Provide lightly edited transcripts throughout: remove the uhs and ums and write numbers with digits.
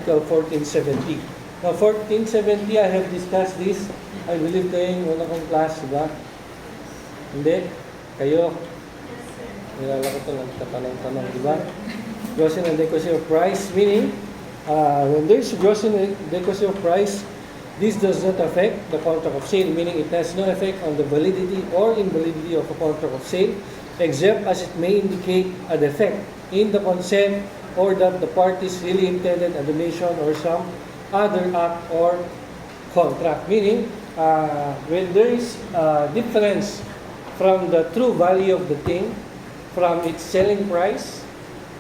Article 1470. Now, 1470, I have discussed this. I believe kayo yung una kong class, diba? Hindi? Kayo? Nilala ko ito, nagtatanong-tanong, diba? Gross and adequacy of price, meaning, when there is gross and adequacy of price, this does not affect the contract of sale, meaning it has no effect on the validity or invalidity of a contract of sale, except as it may indicate a defect in the consent or that the parties really intended a donation or some other act or contract. Meaning, when there is a difference from the true value of the thing, from its selling price,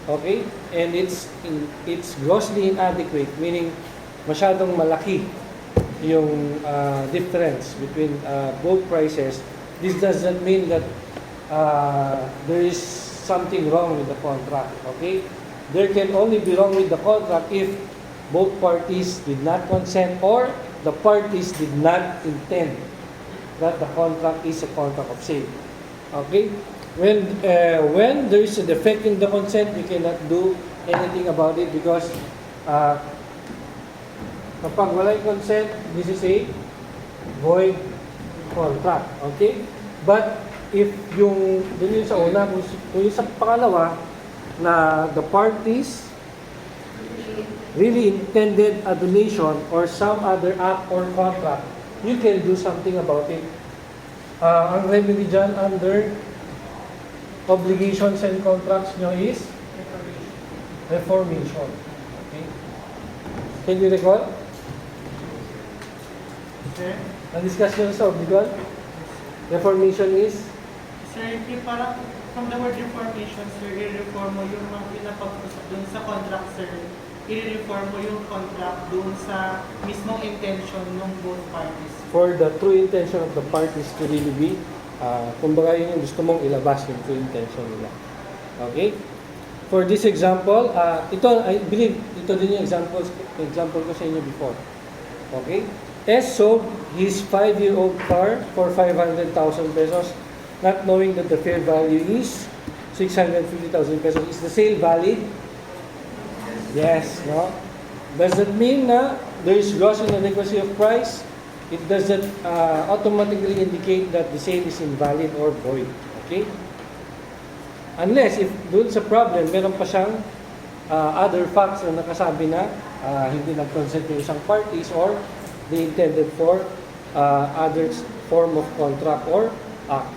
okay, and it's grossly inadequate, meaning masyadong malaki yung difference between both prices, this doesn't mean that there is something wrong with the contract, okay? There can only be wrong with the contract if both parties did not consent or the parties did not intend that the contract is a contract of sale, okay? When there is a defect in the consent, you cannot do anything about it because kapag wala yung consent, this is a void contract. Okay? But if yung dun yung sa una, kung yung sa pangalawa, na the parties really intended a donation or some other act or contract, you can do something about it. Ang remedy dyan under obligations and contracts nyo is reformation. Okay? Can you recall? Sir? Na-discuss nyo sa obligation? Reformation is? Sir, parang from the word reformation, sir, i-reform mo yung mga pinapag-usap dun sa contract, sir. I-reform mo yung contract dun sa mismong intention ng both parties. For the true intention of the parties to really be, kumbaga yun yung gusto mong ilabas yung true intention nila. Okay? For this example, ito, I believe, ito din yung example ko sa inyo before. Okay? S sold his 5-year-old car for 500,000 pesos, not knowing that the fair value is 650,000 pesos. Is the sale valid? Yes, no? Does that mean na there is gross inadequacy of price? It doesn't automatically indicate that the sale is invalid or void. Okay? Unless, if doon sa problem, meron pa siyang other facts na nakasabi na hindi nag-consent yung isang parties or they intended for other form of contract or act.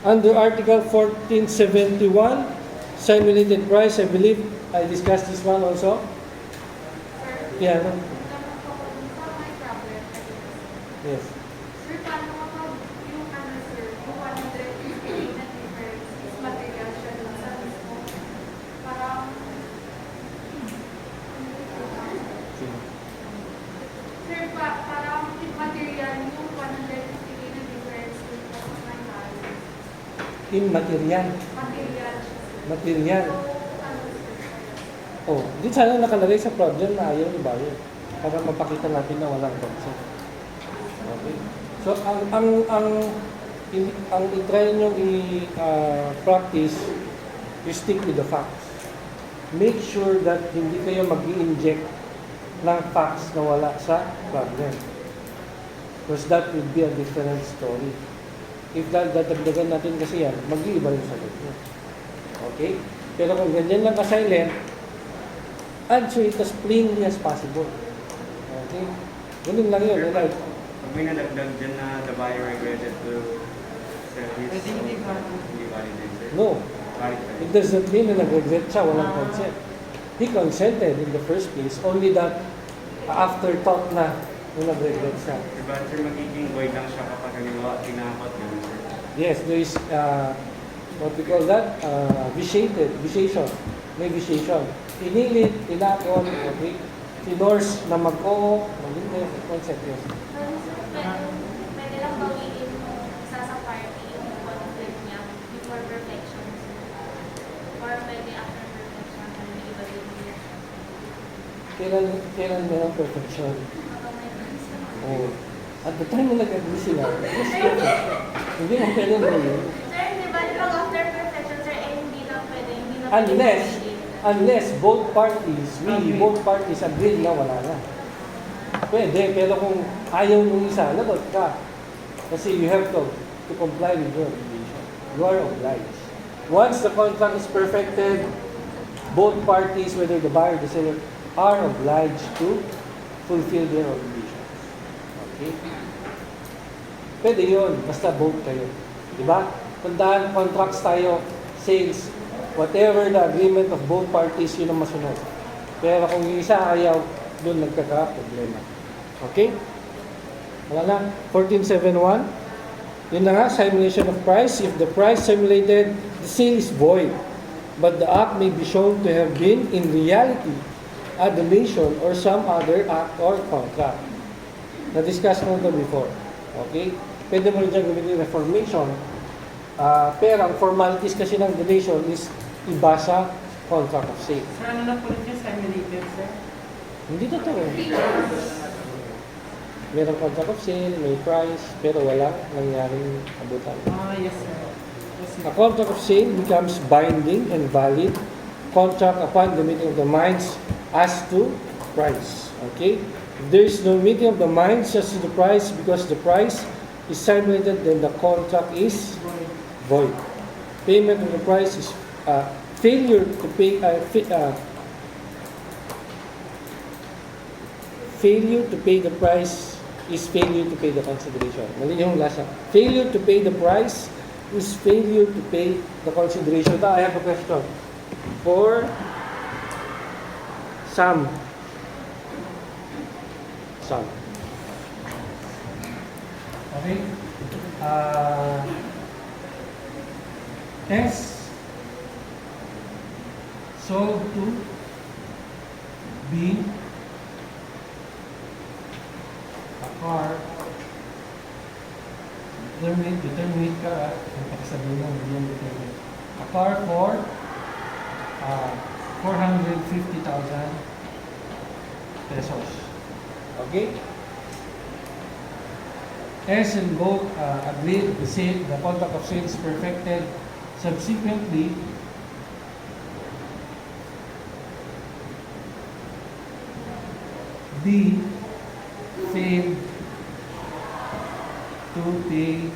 Under Article 1471, simulated price, I believe I discussed this one also. Yeah. Yes. Sir, paano kapag yung sir, yung 150 na difference is material siya dun sa mismo? Parang, sir, parang material yung 150 na difference dun sa may value. Immaterial. Material siya, sir. Material. So, Oh, di sana nakalagay sa problem na ayaw ni buyer para mapakita natin na walang consent. Okay. So ang i-try nyo i-practice, you stick with the facts. Make sure that hindi kayo mag-i-inject ng facts na wala sa problem. Because that would be a different story. If dadagdagan natin kasi yan, mag-iiba yung sagot nyo. Okay? Pero kung ganyan lang ka-silent, answer it as plainly as possible. Okay? Ganun lang yun. Right? Pag may nadagdag dyan na the buyer regretted to service, Pwede hindi valid. hindi valid din, sir. No. Valid pa It rin. doesn't mean na nag-regret siya, walang consent. He consented in the first place, only that afterthought na nag-regret siya. Diba, sir, magiging void lang siya kapag halimbawa tinakot yun, sir. Yes, there is what we call that, vitiation. May vitiation. Inilit, tinakot, okay? Tinors na mag-oo, mag-hindi, consent, yes. pwede lang bawiin mo isa sa party yung conflict niya before perfection. Or pwede after perfection, ano iba din niya. Kailan merong perfection? Kapag may consent. Oh. At the time na nag-agree sila, yes, perfect. Hindi mo pwede mo yun. Sir, di ba pag after perfection, sir, hindi na pwede, hindi na Unless, pwede bawiin. Unless both parties, Okay. both parties agree na wala na. Pwede, pero kung ayaw mong isa, lagot ka. Kasi you have to comply with your obligation. You are obliged. Once the contract is perfected, both parties, whether the buyer or the seller, are obliged to fulfill their obligations. Okay? Pwede yun, basta both kayo. Diba? Tandaan, contracts tayo, sales, whatever the agreement of both parties, yun ang masunod. Pero kung yung isa ayaw, doon nagkaka-problema. Okay? Wala na. 1471. Yun na nga, simulation of price. If the price simulated, the sale is void. But the act may be shown to have been, in reality, a donation or some other act or contract. Na-discuss mo ito before. Okay? Pwede mo rin dyan gamitin reformation. Pero ang formalities kasi ng donation is iba sa contract of sale. Sir, ano na po rin yung simulated, sir? Hindi totoo. Merong contract of sale, may price, pero walang nangyaring abutan. Yes, sir. Yes, sir. A contract of sale becomes binding and valid contract upon the meeting of the minds as to price. Okay? If there is no meeting of the minds as to the price because the price is simulated, then the contract is void. Payment of the price is failure to pay failure to pay the price is failure to pay the consideration. Mali yung lasa. Failure to pay the price is failure to pay the consideration. Now, I have a question. For Sam. Okay? S sold to B a car determinate ka ang pakisabihin mo yung determinate a car for 450,000 pesos. Okay? S and both agreed the contract of sale is perfected. Subsequently, B failed to pay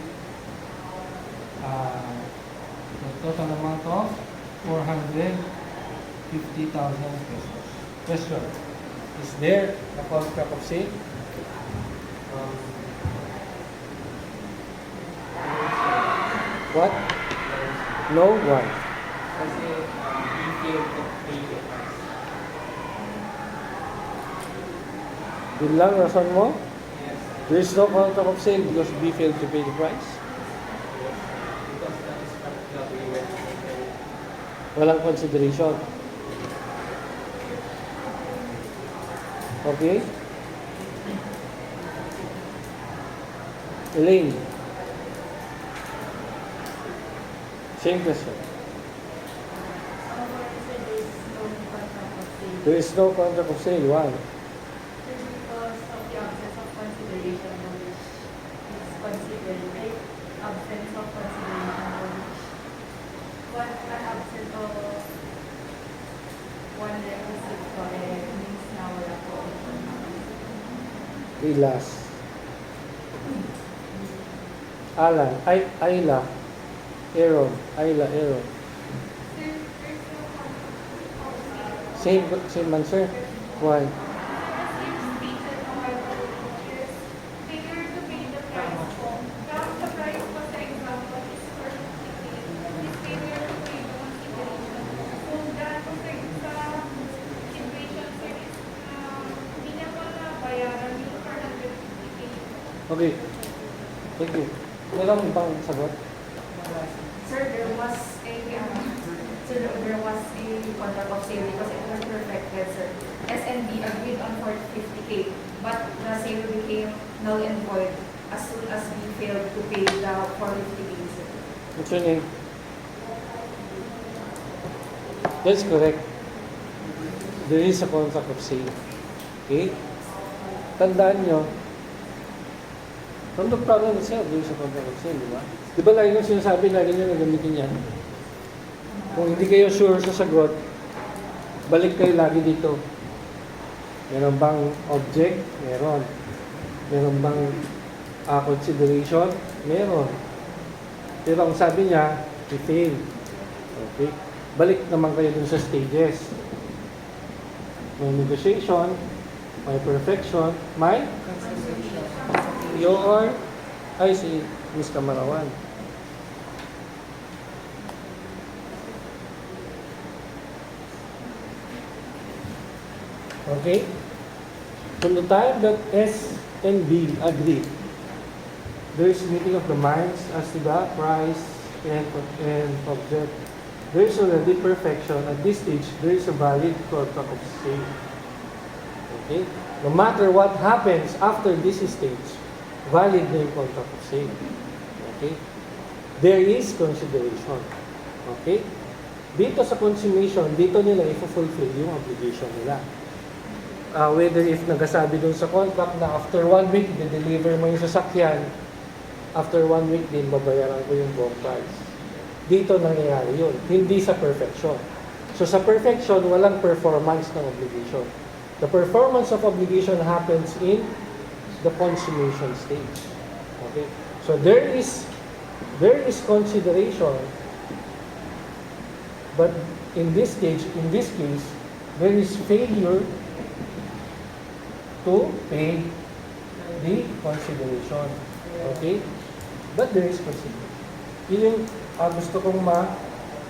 the total amount of 450,000 pesos. Question: is there a contract of sale? What? No? Why? Kasi he failed to pay the price. Yun lang, rason mo? Yes. There is no contract of sale because B failed to pay the price? Because that is part of the agreement. Walang consideration. Okay? Elaine. Same question. There is no contract of sale. Why? Because of the absence of consideration which is considered, right? Absence of consideration which what an absence of one requisite means na wala po. Ilas. Alan. Ayla. Aaron. Ayla. Aaron. Same answer. Why? Okay. Thank you. Meron ibang sagot? Sir, there was a contract of sale because it was perfected, sir. SNB agreed on 450K, but the sale became null and void as soon as we failed to pay the 450K, sir. What's your name? That's correct. There is a contract of sale. Okay? Tandaan nyo, from the problem itself, there is a contract of sale, di ba? Di ba lagi nyo sinasabi, lagi nyo nagamitin yan? Kung hindi kayo sure sa sagot, Balik kayo lagi dito. Meron bang object? Meron. Meron bang consideration? Meron. Pero ang sabi niya, i-fail. Okay? Balik naman kayo dun sa stages. May negotiation, may perfection, may your, ay si Miss Camarawan. Okay? From the time that S and B agree, there is meeting of the minds as to the price and object. There is already perfection. At this stage, there is a valid contract of sale. Okay? No matter what happens after this stage, valid na yung contract of sale. Okay? There is consideration. Okay? Dito sa consummation, dito nila i-fulfill yung obligation nila. Whether if nagasabi dun sa contract na after 1 week, i-deliver mo yung sasakyan, after 1 week din, babayaran ko yung buong price. Dito nangyayari yun, hindi sa perfection. So sa perfection, walang performance ng obligation. The performance of obligation happens in the consummation stage. Okay? So there is consideration, but in this stage, in this case, there is failure to pay the consideration. Okay? But there is consideration. Yun yung gusto kong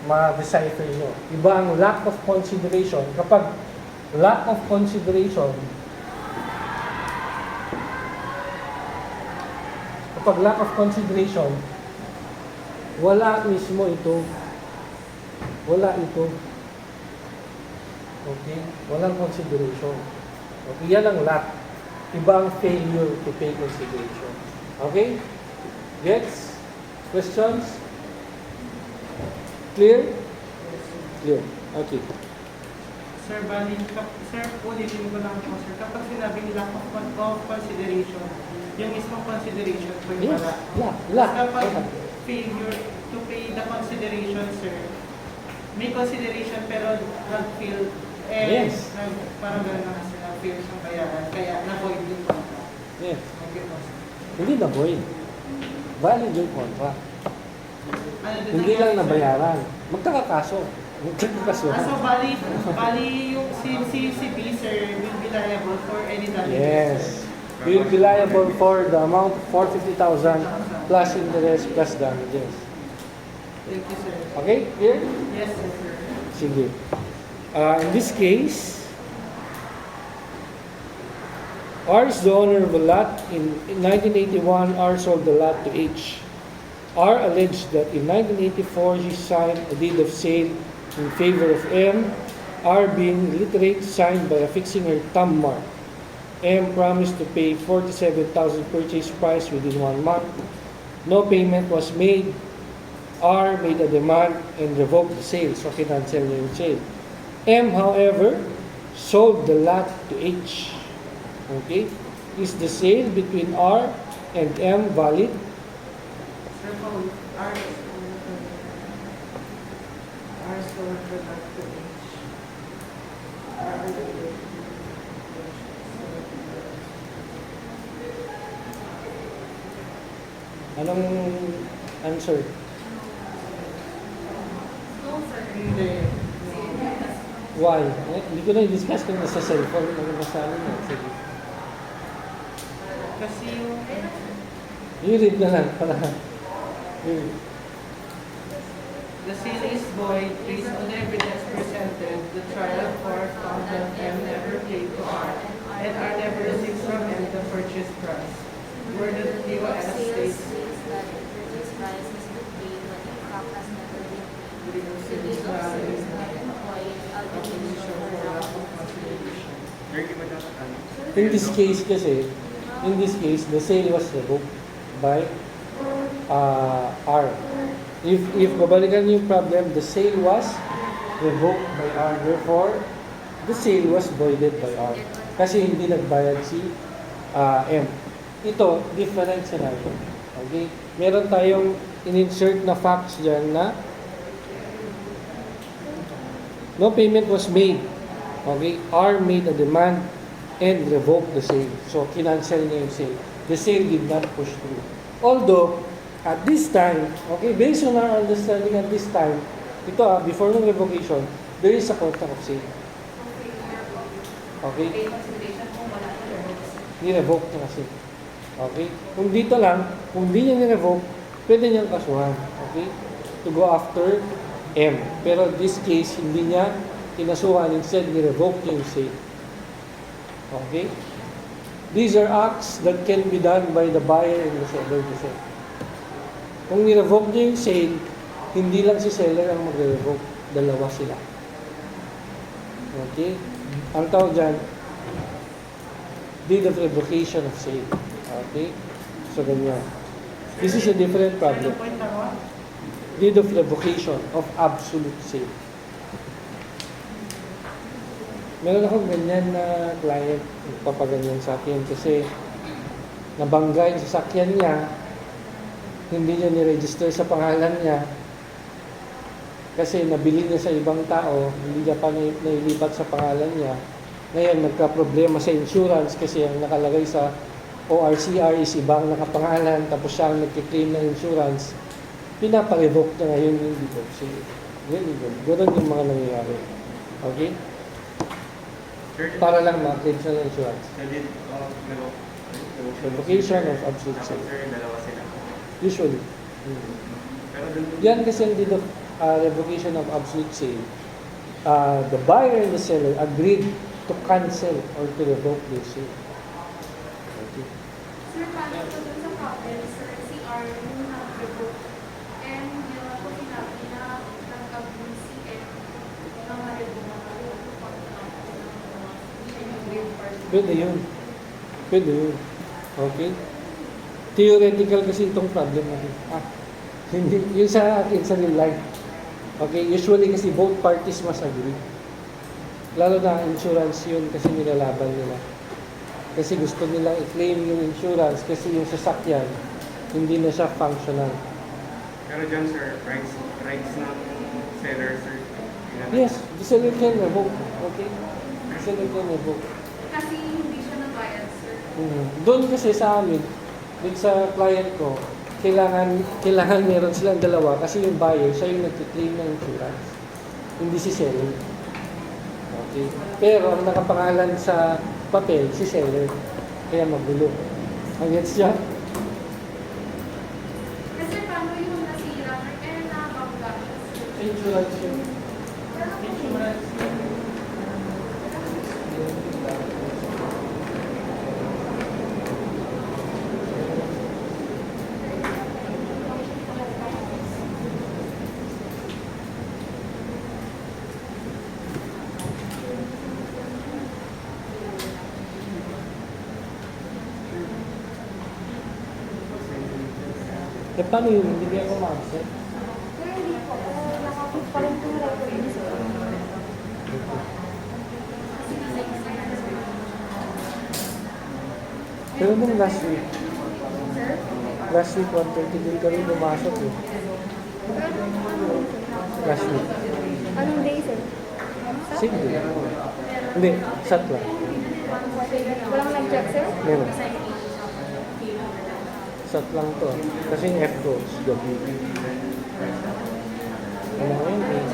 ma-decipher nyo. Iba ang lack of consideration. Kapag lack of consideration, wala mismo ito. Wala ito. Okay? Walang consideration. Okay? Yan ang lack. Iba ang failure to pay consideration. Okay? Gets? Questions? Clear? Clear. Okay. Sir, ulitin ko lang po, sir. Kapag sinabing lack of consideration, yung isang consideration po yung Yes. wala. Lack. Kapag failure to pay the consideration, sir, may consideration pero nag-fail, Yes. parang gano'n na sir, nag-fail siyang bayaran, kaya na-void yung contract. Yes. Okay po, sir. Hindi na void. Valid yung contract. Ano din Hindi lang nangyari, sir? nabayaran. Magkakakaso. Magkakasuhan. So, bali yung si B, sir, will be liable for any damages, Yes. sir. We will be liable for the amount of 450,000 plus interest plus damages. Thank you, sir. Okay? Clear? Yes, sir. Sige. In this case, R is the owner of a lot. In 1981, R sold the lot to H. R alleged that in 1984, he signed a deed of sale in favor of M. R, being illiterate, signed by affixing her thumb mark. M promised to pay 47,000 purchase price within 1 month. No payment was made. R made a demand and revoked the sale, so kinancel niya yung sale. M, however, sold the lot to H. Okay? Is the sale between R and M valid? Sir Paul, R sold the lot to H. Anong answer? No, sir. Hindi. Why? Hindi ko na i-discuss kung nasa cellphone. Nasa ano na. Sige. Kasi yung I-read na lang para. the sale is void based on evidence presented. The trial court found that M never paid to R and R never received from M the purchase price. Where the POS Sales states says that the purchase price has been paid, but in fact has never been paid. legal The sales deed of sales value that employed obligation allegation for for lack lack of of consideration. Sir, di ba dapat ano? In this case kasi, the sale was revoked by R. If babalikan niyo yung problem, the sale was revoked by R. Therefore, the sale was voided by R. Kasi hindi nagbayad si M. Ito, different scenario. Okay? Meron tayong in-insert na facts dyan na no payment was made. okay, R made a demand and revoked the sale. So, kinancel niya yung sale. The sale did not push through. Although, at this time, okay, based on our understanding at this time, ito before ng revocation, there is a contract of sale. Okay? Pay consideration kung wala na revoke. Ni-revoke niya kasi. Okay? Kung dito lang, kung di niya ni-revoke, pwede niyang kasuhan. Okay? To go after M. Pero this case, hindi niya kinasuhan. Instead, ni-revoke niya yung sale. Okay? These are acts that can be done by the buyer and the seller. Kung ni-revoke niya yung sale, hindi lang si seller ang magre-revoke. Dalawa sila. Okay? Ang tawag dyan, deed of revocation of sale. Okay? So, ganyan. This is a different problem. Ano point na ko? Deed of revocation of absolute sale. Meron akong ganyan na client, papaganyan sa akin kasi nabangga yung sasakyan niya, hindi niya ni-register sa pangalan niya kasi nabili niya sa ibang tao, hindi niya pa nailipat sa pangalan niya. Ngayon, nagka-problema sa insurance kasi ang nakalagay sa ORCR is ibang nakapangalan, tapos siya ang nagkiklaim ng insurance. Pinapa-revoke niya ngayon yung divorce. Ganun yung mga nangyayari. Okay? Sir, Para lang ma-claim siya ng insurance. so did Revocation of absolute Tapos sale. sir, dalawa sila. Usually. Pero dun, Yan kasi ang deed of revocation of absolute sale. The buyer and the seller agreed to cancel or to revoke their sale. Okay. Sir, paano po dun sa problem, sir, si R yung nag-revoke and yung ako sinabi na nag-agree si F na ma-revoke yung contract ng Pwede yun. Pwede yun. Okay? Theoretical kasi itong problem natin. Hindi. Yun sa akin, sa real life. Okay? Usually kasi both parties must agree. Lalo na insurance yun kasi nilalaban nila. Kasi gusto nila i-claim yung insurance kasi yung sasakyan, hindi na siya functional. pero dyan sir, rights ng seller sir. Yes, the seller can revoke. Okay? The seller can revoke. Kasi hindi siya nabayad, sir. Doon kasi sa amin, dun sa client ko, kailangan meron silang dalawa kasi yung buyer, siya yung nag-claim ng insurance. Hindi si seller. Okay? Pero ang nakapangalan sa papel, si seller. Kaya magulo. Ang gets siya? Kasi paano yung nasira or nabangga? Insurance yun. Insurance. Eh, paano yun? Hindi kaya ko ma-accept? Pero hindi po. Nakapit pa rin po na ito yun, sir. Pero nung last week, Sir? 1:30 din kami pumasok eh. Last week. Anong day, sir? Same day. Hindi, sat lang. Walang nag-check, sir? Meron. Sat lang to. Kasi yung F ko is gabi. Ano ngayon eh?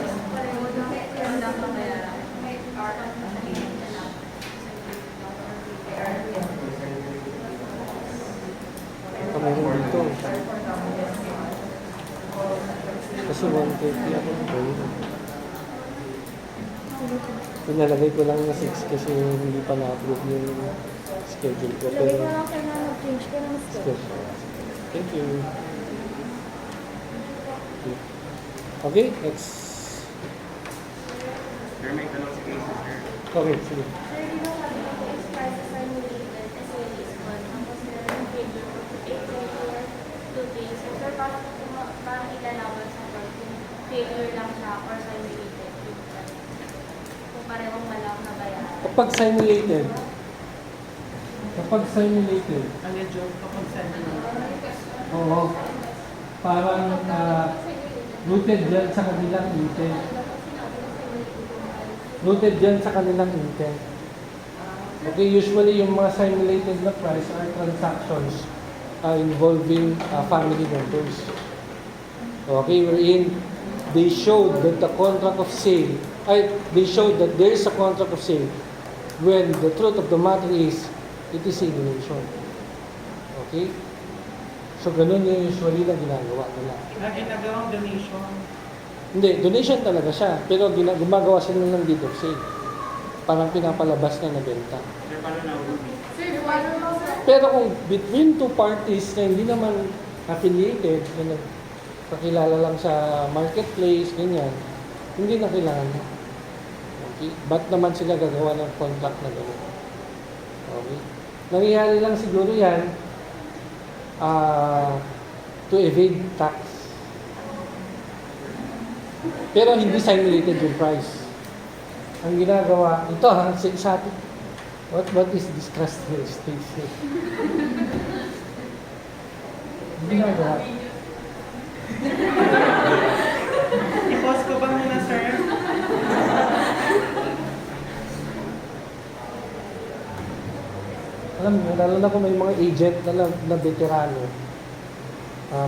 Meron dito. Kasi 1:30 ako ngayon. Pinalagay ko lang na 6 kasi hindi pa na-approve yung schedule ko. Lagay Pero ko lang, sir, na nag-change ko ng schedule. schedule. Thank you. Okay, next. Sir, may tanong si Casey sir. Okay, sige. Sir, di ba sabi ko po is price simulated as well as one. Tapos meron yung figure ko to 8 or 2 days. So, sir, parang ilalaban sa court kung failure lang siya or simulated. Kung parehong malak na bayaran. Kapag simulated, Ano yung joke kapag send mo? oo, parang rooted dyan sa kabilang rooted. Rooted yan sa kanilang intent. Okay, usually yung mga simulated na price are transactions involving family members. Okay, wherein they showed that the contract of sale, they showed that there is a contract of sale when the truth of the matter is, it is a donation. Okay? So, ganun yung usually na ginagawa nila. Na ginagawang donation. Hindi, donation talaga siya. Pero gumagawa sila ng deed of sale. Parang pinapalabas na benta. Sir, paano na ulit? Sir, paano mo, sir? Pero kung between two parties na hindi naman affiliated, na nagpakilala lang sa marketplace, ganyan, hindi na kailangan. Okay? Ba't naman sila gagawa ng contract na gano'n? Okay? Nangyayari lang siguro yan to evade tax. Pero hindi simulated yung price. Ang ginagawa, ito sa atin, what is this trust real estate? Ang ginagawa, I-pause ko ba muna, sir? alam mo, lalo na kung may mga agent na veterano,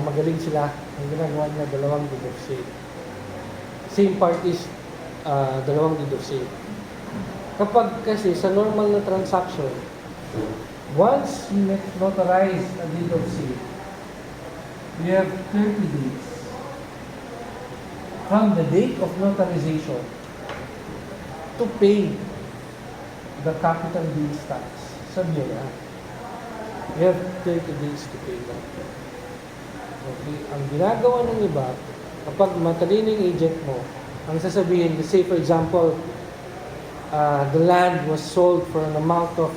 magaling sila. Ang ginagawa nila, dalawang deed of sale. Same parties, dalawang deed of sale. Kapag kasi sa normal na transaction, once you notarize a deed of sale, you have 30 days from the date of notarization to pay the capital gains tax sa BIA. You have 30 days to pay that. Okay? Ang ginagawa ng iba, kapag matalining agent mo, ang sasabihin, say for example, the land was sold for an amount of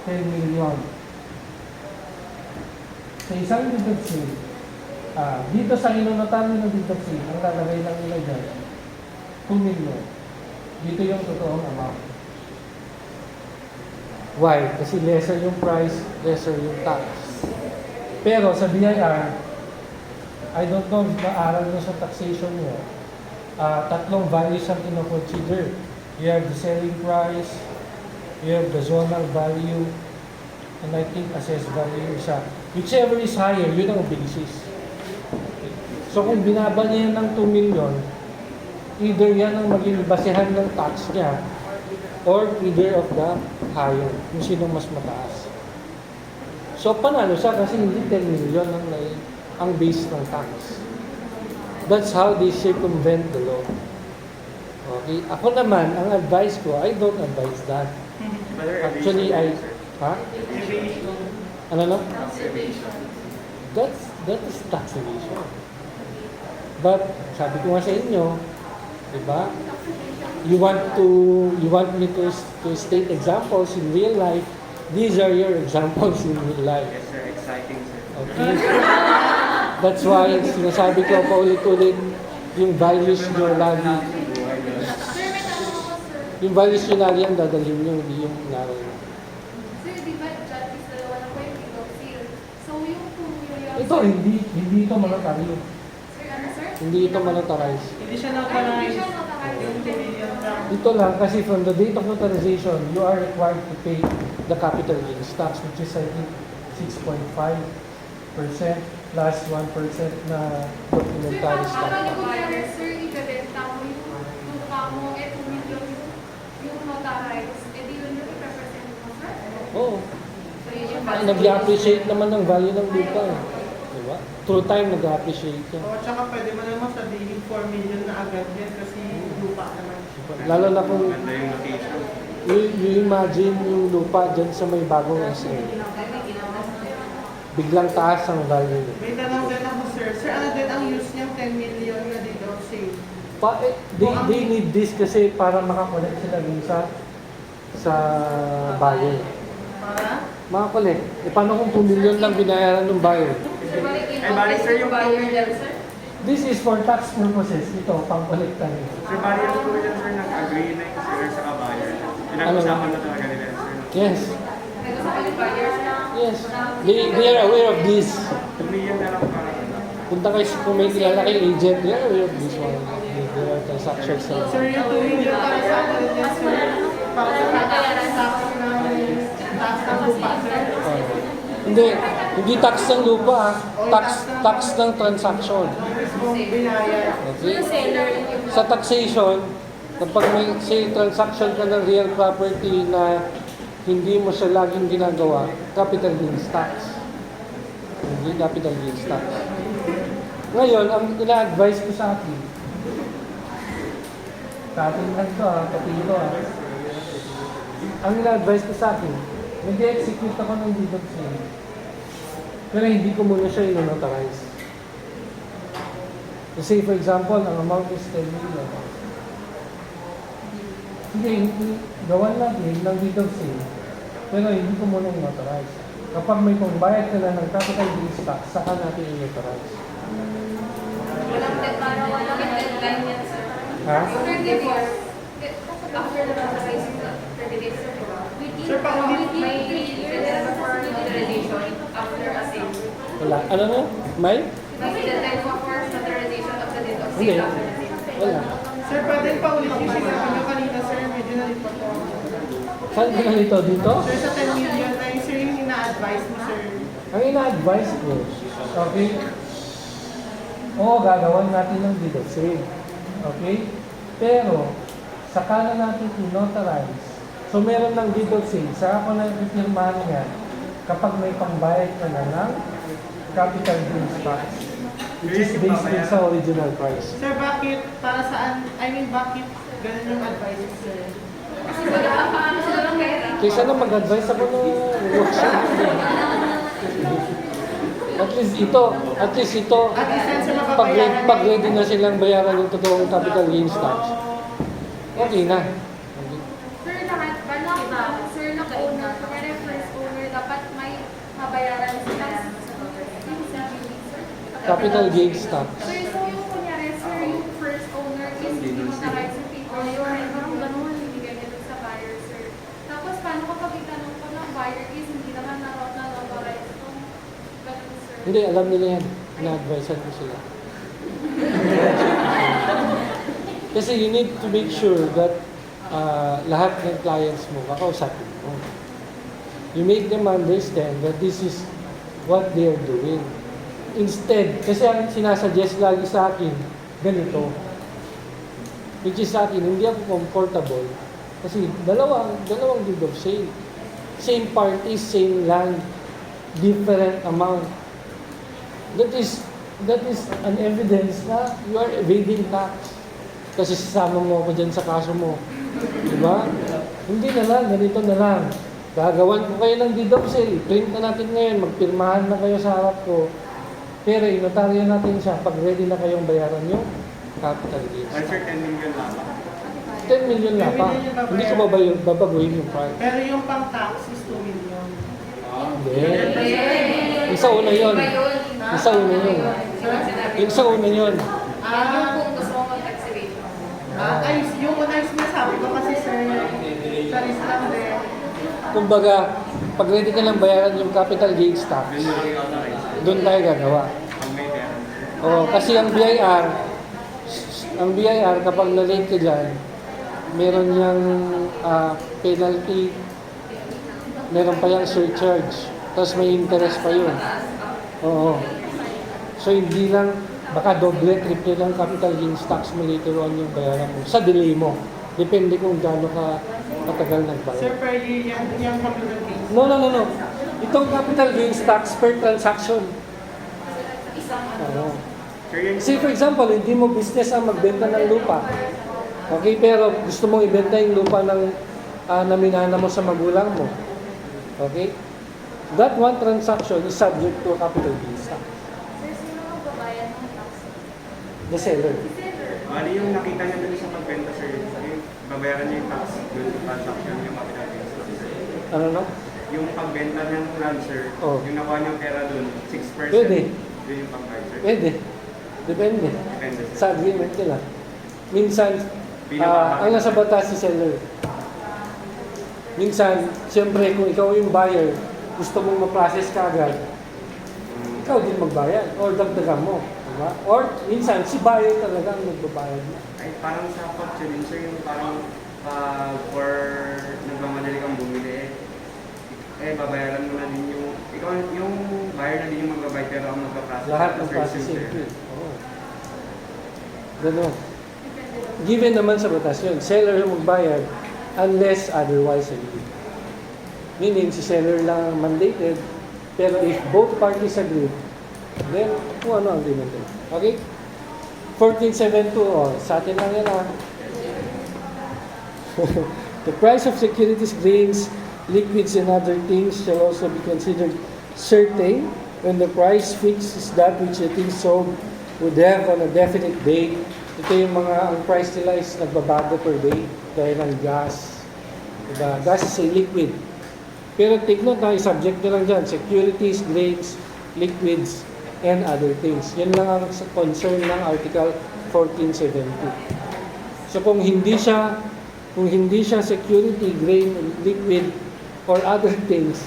10 million. Sa isang deed of sale, dito sa inonotaryo ng deed of sale, ang lalagay lang nila dyan, 2 million. Dito yung totoong amount. Why? Kasi lesser yung price, lesser yung tax. Pero sa BIR, I don't know if naaral nyo sa taxation nyo, tatlong values ang kino-consider. You have the selling price, you have the zonal value, and I think assessed value isa. Whichever is higher, yun ang basis. Okay. So kung binaba niya yan ng 2 million, either yan ang maging basehan ng tax niya, or either of the higher, kung sinong mas mataas. So panalo siya kasi hindi 10 million ang base ng tax. That's how they circumvent the law. Okay? Ako naman, ang advice ko, I don't advise that. Actually, ha? Ano no? That is tax evasion. But, sabi ko nga sa inyo, diba? You want me to state examples in real life. These are your examples in real life. Yes, sir. Exciting, sir. Okay? That's why sinasabi ko paulit-ulit yung values nyo lagi. Sir, may tanong ako, sir. Yung values nyo lagi ang dadalhin nyo, hindi yung naroon. Sir, di ba dyan is dalawa na po yung deed of sale? So, yung 2 million... Ito, hindi ito manotaryo. Sir, ano, sir? Hindi ito manotarize. Hindi siya Ay, hindi notarize. siya notarize. Yung 2 million lang. Ito lang kasi from the date of notarization, you are required to pay the capital gains tax, which is I think 6.5% plus 1% na documentary Sir, stamp. paano kunyari, sir, ibebenta mo yung lupa mo, 2 million yung notarize, di yun yung i-represent mo, sir? Oo. So, yun yung Nag-appreciate naman ng value ng lupa. Diba? Through time, nag-appreciate yan. O, tsaka pwede mo naman sabihin 4 million na agad yan kasi lupa naman. Lalo na kung Ganda yung location. you imagine yung lupa dyan sa may bagong SM. Biglang taas ang value. May tanong din ako, sir. Sir, ano din ang use niyang 10 million na deed of sale? They need this kasi para makakolect sila dun sa buyer. Para? Makakolect. E paano kung 2 million lang binayaran ng buyer? Sir, balik Ay, balik, sir, yung buyer dyan, sir. This is for tax purposes. Ito, pang-kolekta nila. Sir, bali ano po yan, sir, nag-agree na yung sir sa kabayan. Pinag-usapan na talaga nila, sir. Yes. Nag-usapan yung buyer, sir. Yes. They are aware of this. 2 million na lang para. Punta kayo kung may kilala kayong agent, they are aware of this one. There are transactions na. Sir, yung 2 million para sa akin yan, sir. Para sa tax ng lupa, sir. Hindi tax ng lupa, ah. Tax ng transaction. Yung mismong binayad. Okay? Yung seller yung Sa taxation, kapag may say transaction ka ng real property na hindi mo siya laging ginagawa, capital gains tax. Hindi capital gains tax. Ngayon, ang ina-advise ko sa akin, lang to ha, kapilo ha. Ang ina-advise ko sa akin, nag-execute ako ng deed of sale. Pero hindi ko muna siya i-notarize. Kasi for example, ang amount is 10 million. Hindi, gawan natin ng deed of sale. Pero hindi ko muna i-notarize. Kapag may pangbayad ka na ng capital gains tax, saka natin i-notarize. Walang deadline yan, sir. Ha? After divorce, after the notarizing, 30 days, sir, diba? Sir, paulit. May deadline for notarization after a sale. Wala. Ano na? May? May deadline for notarization of the deed of Hindi. sale after the sale. Wala. Sir, pwede paulit yung sinabi nyo kanina, sir. Medyo nalipot po. Saan ka nito? Dito? Sir, sa 10 million ay sir yung ina-advise mo, sir. Ang ina-advise ko, okay? Oo, gagawan natin ng deed of sale. Okay? Pero, saka na natin i-notarize. So, meron ng deed of sale. Saka ko na ipirmahan niya kapag may pangbayad ka na ng capital gains tax. Which is based din sa original price. Sir, bakit? Para saan? Bakit ganun yung advice, sir? Kasi wala lang pera. Kaysa na mag-advise ako ng workshop. At least ito, At least yan, sir, pag mapapayaran. ready na silang bayaran yung totoong capital gains tax, okay na. Sir, lahat ba na ba? Sir, owner, kaya first owner, dapat may mabayaran sila yung CBD, sir. Capital gains tax. Sir, so yung kunyari, sir, yung first owner is hindi notarize yung paper, yung parang ganun, hindi ganyan sa buyer, sir. Tapos, paano kapag itanong ko ng buyer is hindi naman na-notarize itong ganun, sir? Hindi, alam nila yan. Na-advisean ko sila. Kasi you need to make sure that lahat ng clients mo, kakausapin mo. You make them understand that this is what they are doing. Instead, kasi ang sinasuggest lagi sa akin, ganito. Which is sa akin, hindi ako comfortable. Kasi dalawang deed of sale. Same parties, same land, different amount. That is an evidence na you are evading tax. Kasi sasama mo ako dyan sa kaso mo. Diba? Hindi na lang, ganito na lang. Gagawan ko kayo ng deed of sale. Print na natin ngayon, magpirmahan na kayo sa harap ko. Pero inotaryo natin siya pag ready na kayong bayaran yung capital gains. Ay, sir, 10 million lang. 10 million na pa. Hindi ko babaguhin yung price. Pero yung pang-tax is 2 million. Hindi. Yung sa una yun. Yung sa una yun. Yung sa una yun. Yung kung gusto mo mag-activation. Ay, yung una yung sinasabi ko kasi, sir, sa risk lang din. Kumbaga, pag ready ka lang bayaran yung capital gains tax, Yun yung i-authorize. doon tayo gagawa. Ang may pera. Oo, kasi ang BIR kapag na-late ka dyan, meron niyang penalty, meron pa yung surcharge, tapos may interest pa yun. Oo. So hindi lang, baka doble, triple lang capital gains tax mo later on yung bayaran mo. Sa delay mo. Depende kung gaano ka katagal nagbayad. Sir, per year yung capital gains. No. Itong capital gains tax per transaction. Isang Oo. Sir, yun Say for example, hindi mo business ang magbenta ng lupa. Okay, pero gusto mong ibenta yung lupa ng naminana mo sa magulang mo. Okay? That one transaction is subject to capital gains tax. Sir, sino magbabayad ng tax? The seller. Seller. Bali yung nakita niya dun sa pagbenta, sir, yung babayaran niya yung tax dun sa transaction yung capital gains tax. Ano no? Yung pagbenta ng land, sir, Oh. yung nakuha niyang pera dun, 6%. Pwede. Yun yung pangbayad, sir. Pwede. Depende. Depende, sir. Sa agreement nila. Minsan, ang nasa batas si seller. Minsan, siyempre, kung ikaw yung buyer, gusto mong ma-process ka agad, ikaw din magbayad or dagdagan mo. Diba? Or minsan, si buyer talaga ang magbabayad na. Ay, parang sa kotse din, sir, yung parang for nagmamadali kang bumili, babayaran mo na din yung, ikaw, yung buyer na din yung magbabayad, pero ang magpaprocess. Lahat ng Sir, processing sir. fee. Oo. Ganun. Given naman sa batas yun, seller yung magbayad unless otherwise agreed. Meaning, si seller lang ang mandated, pero if both parties agree, then kung ano ang agreement yun. Okay? 1472, sa atin lang yan The price of securities, grains, liquids, and other things shall also be considered certain when the price fixed is that which the thing sold would have on a definite date. Ito yung mga, ang price nila is nagbabago per day dahil ng gas. Diba? Gas is a liquid. Pero take note na, subject nyo lang dyan, securities, grains, liquids, and other things. Yan lang ang concern ng Article 1470. So kung hindi siya security, grain, liquid, or other things,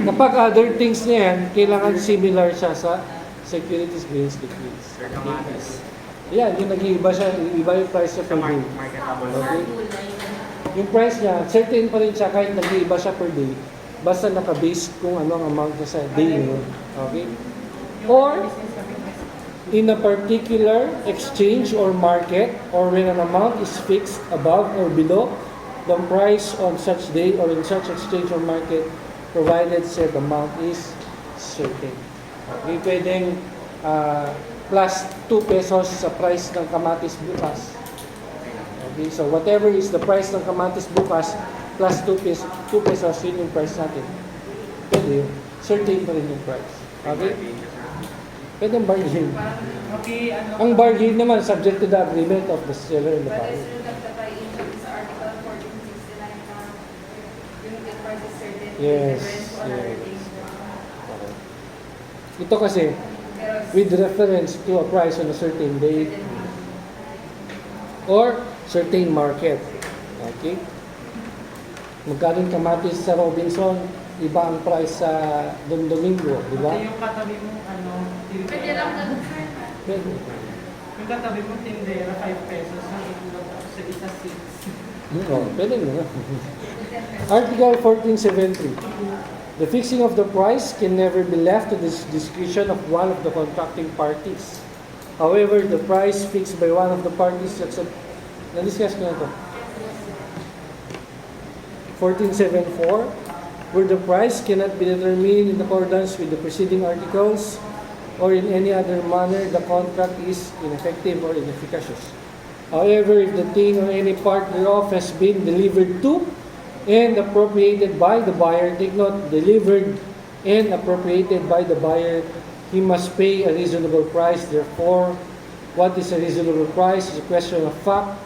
kapag other things niya yan, kailangan similar siya sa securities, grains, liquids. Sir, kamatis. Yan, yung nag-iiba siya, iba yung price niya Sa per day. marketable. Okay. Yung price niya, certain pa rin siya kahit nag-iiba siya per day, basta naka-base kung ano ang amount niya sa day yun. Okay? Or, in a particular exchange or market, or when an amount is fixed above or below the price on such day or in such exchange or market, provided said amount is certain. Okay, pwedeng plus 2 pesos sa price ng kamatis bukas. Okay, so whatever is the price ng kamatis bukas, plus 2 pesos, yun yung price natin. Pwede yun. Certain pa rin yung price. Okay? Pwede ang bargain. Okay, ano? Ang bargain naman, subject to the agreement of the seller and the But buyer. is there nagtatay sa Article 1469 na yung price is certain Yes, reference to another yes. thing? Okay. Ito kasi, Pero with reference to a price on a certain date or certain market. Okay? Magkano yung kamatis sa Robinson, iba ang price sa Don Domingo, di ba? Yung katabi mo, Pwede lang tindera. ganun. Pwede. Yung katabi mo, tindera, 5 pesos. Ang itlog sa isa 6. Oh, pwede nga. Article 1470. The fixing of the price can never be left to the discretion of one of the contracting parties. However, the price fixed by one of the parties, na-discuss ko na ito. 1474, where the price cannot be determined in accordance with the preceding articles or in any other manner, the contract is ineffective or inefficacious. However, if the thing or any part thereof has been delivered to and appropriated by the buyer, take note, delivered and appropriated by the buyer, he must pay a reasonable price. Therefore, what is a reasonable price is a question of fact,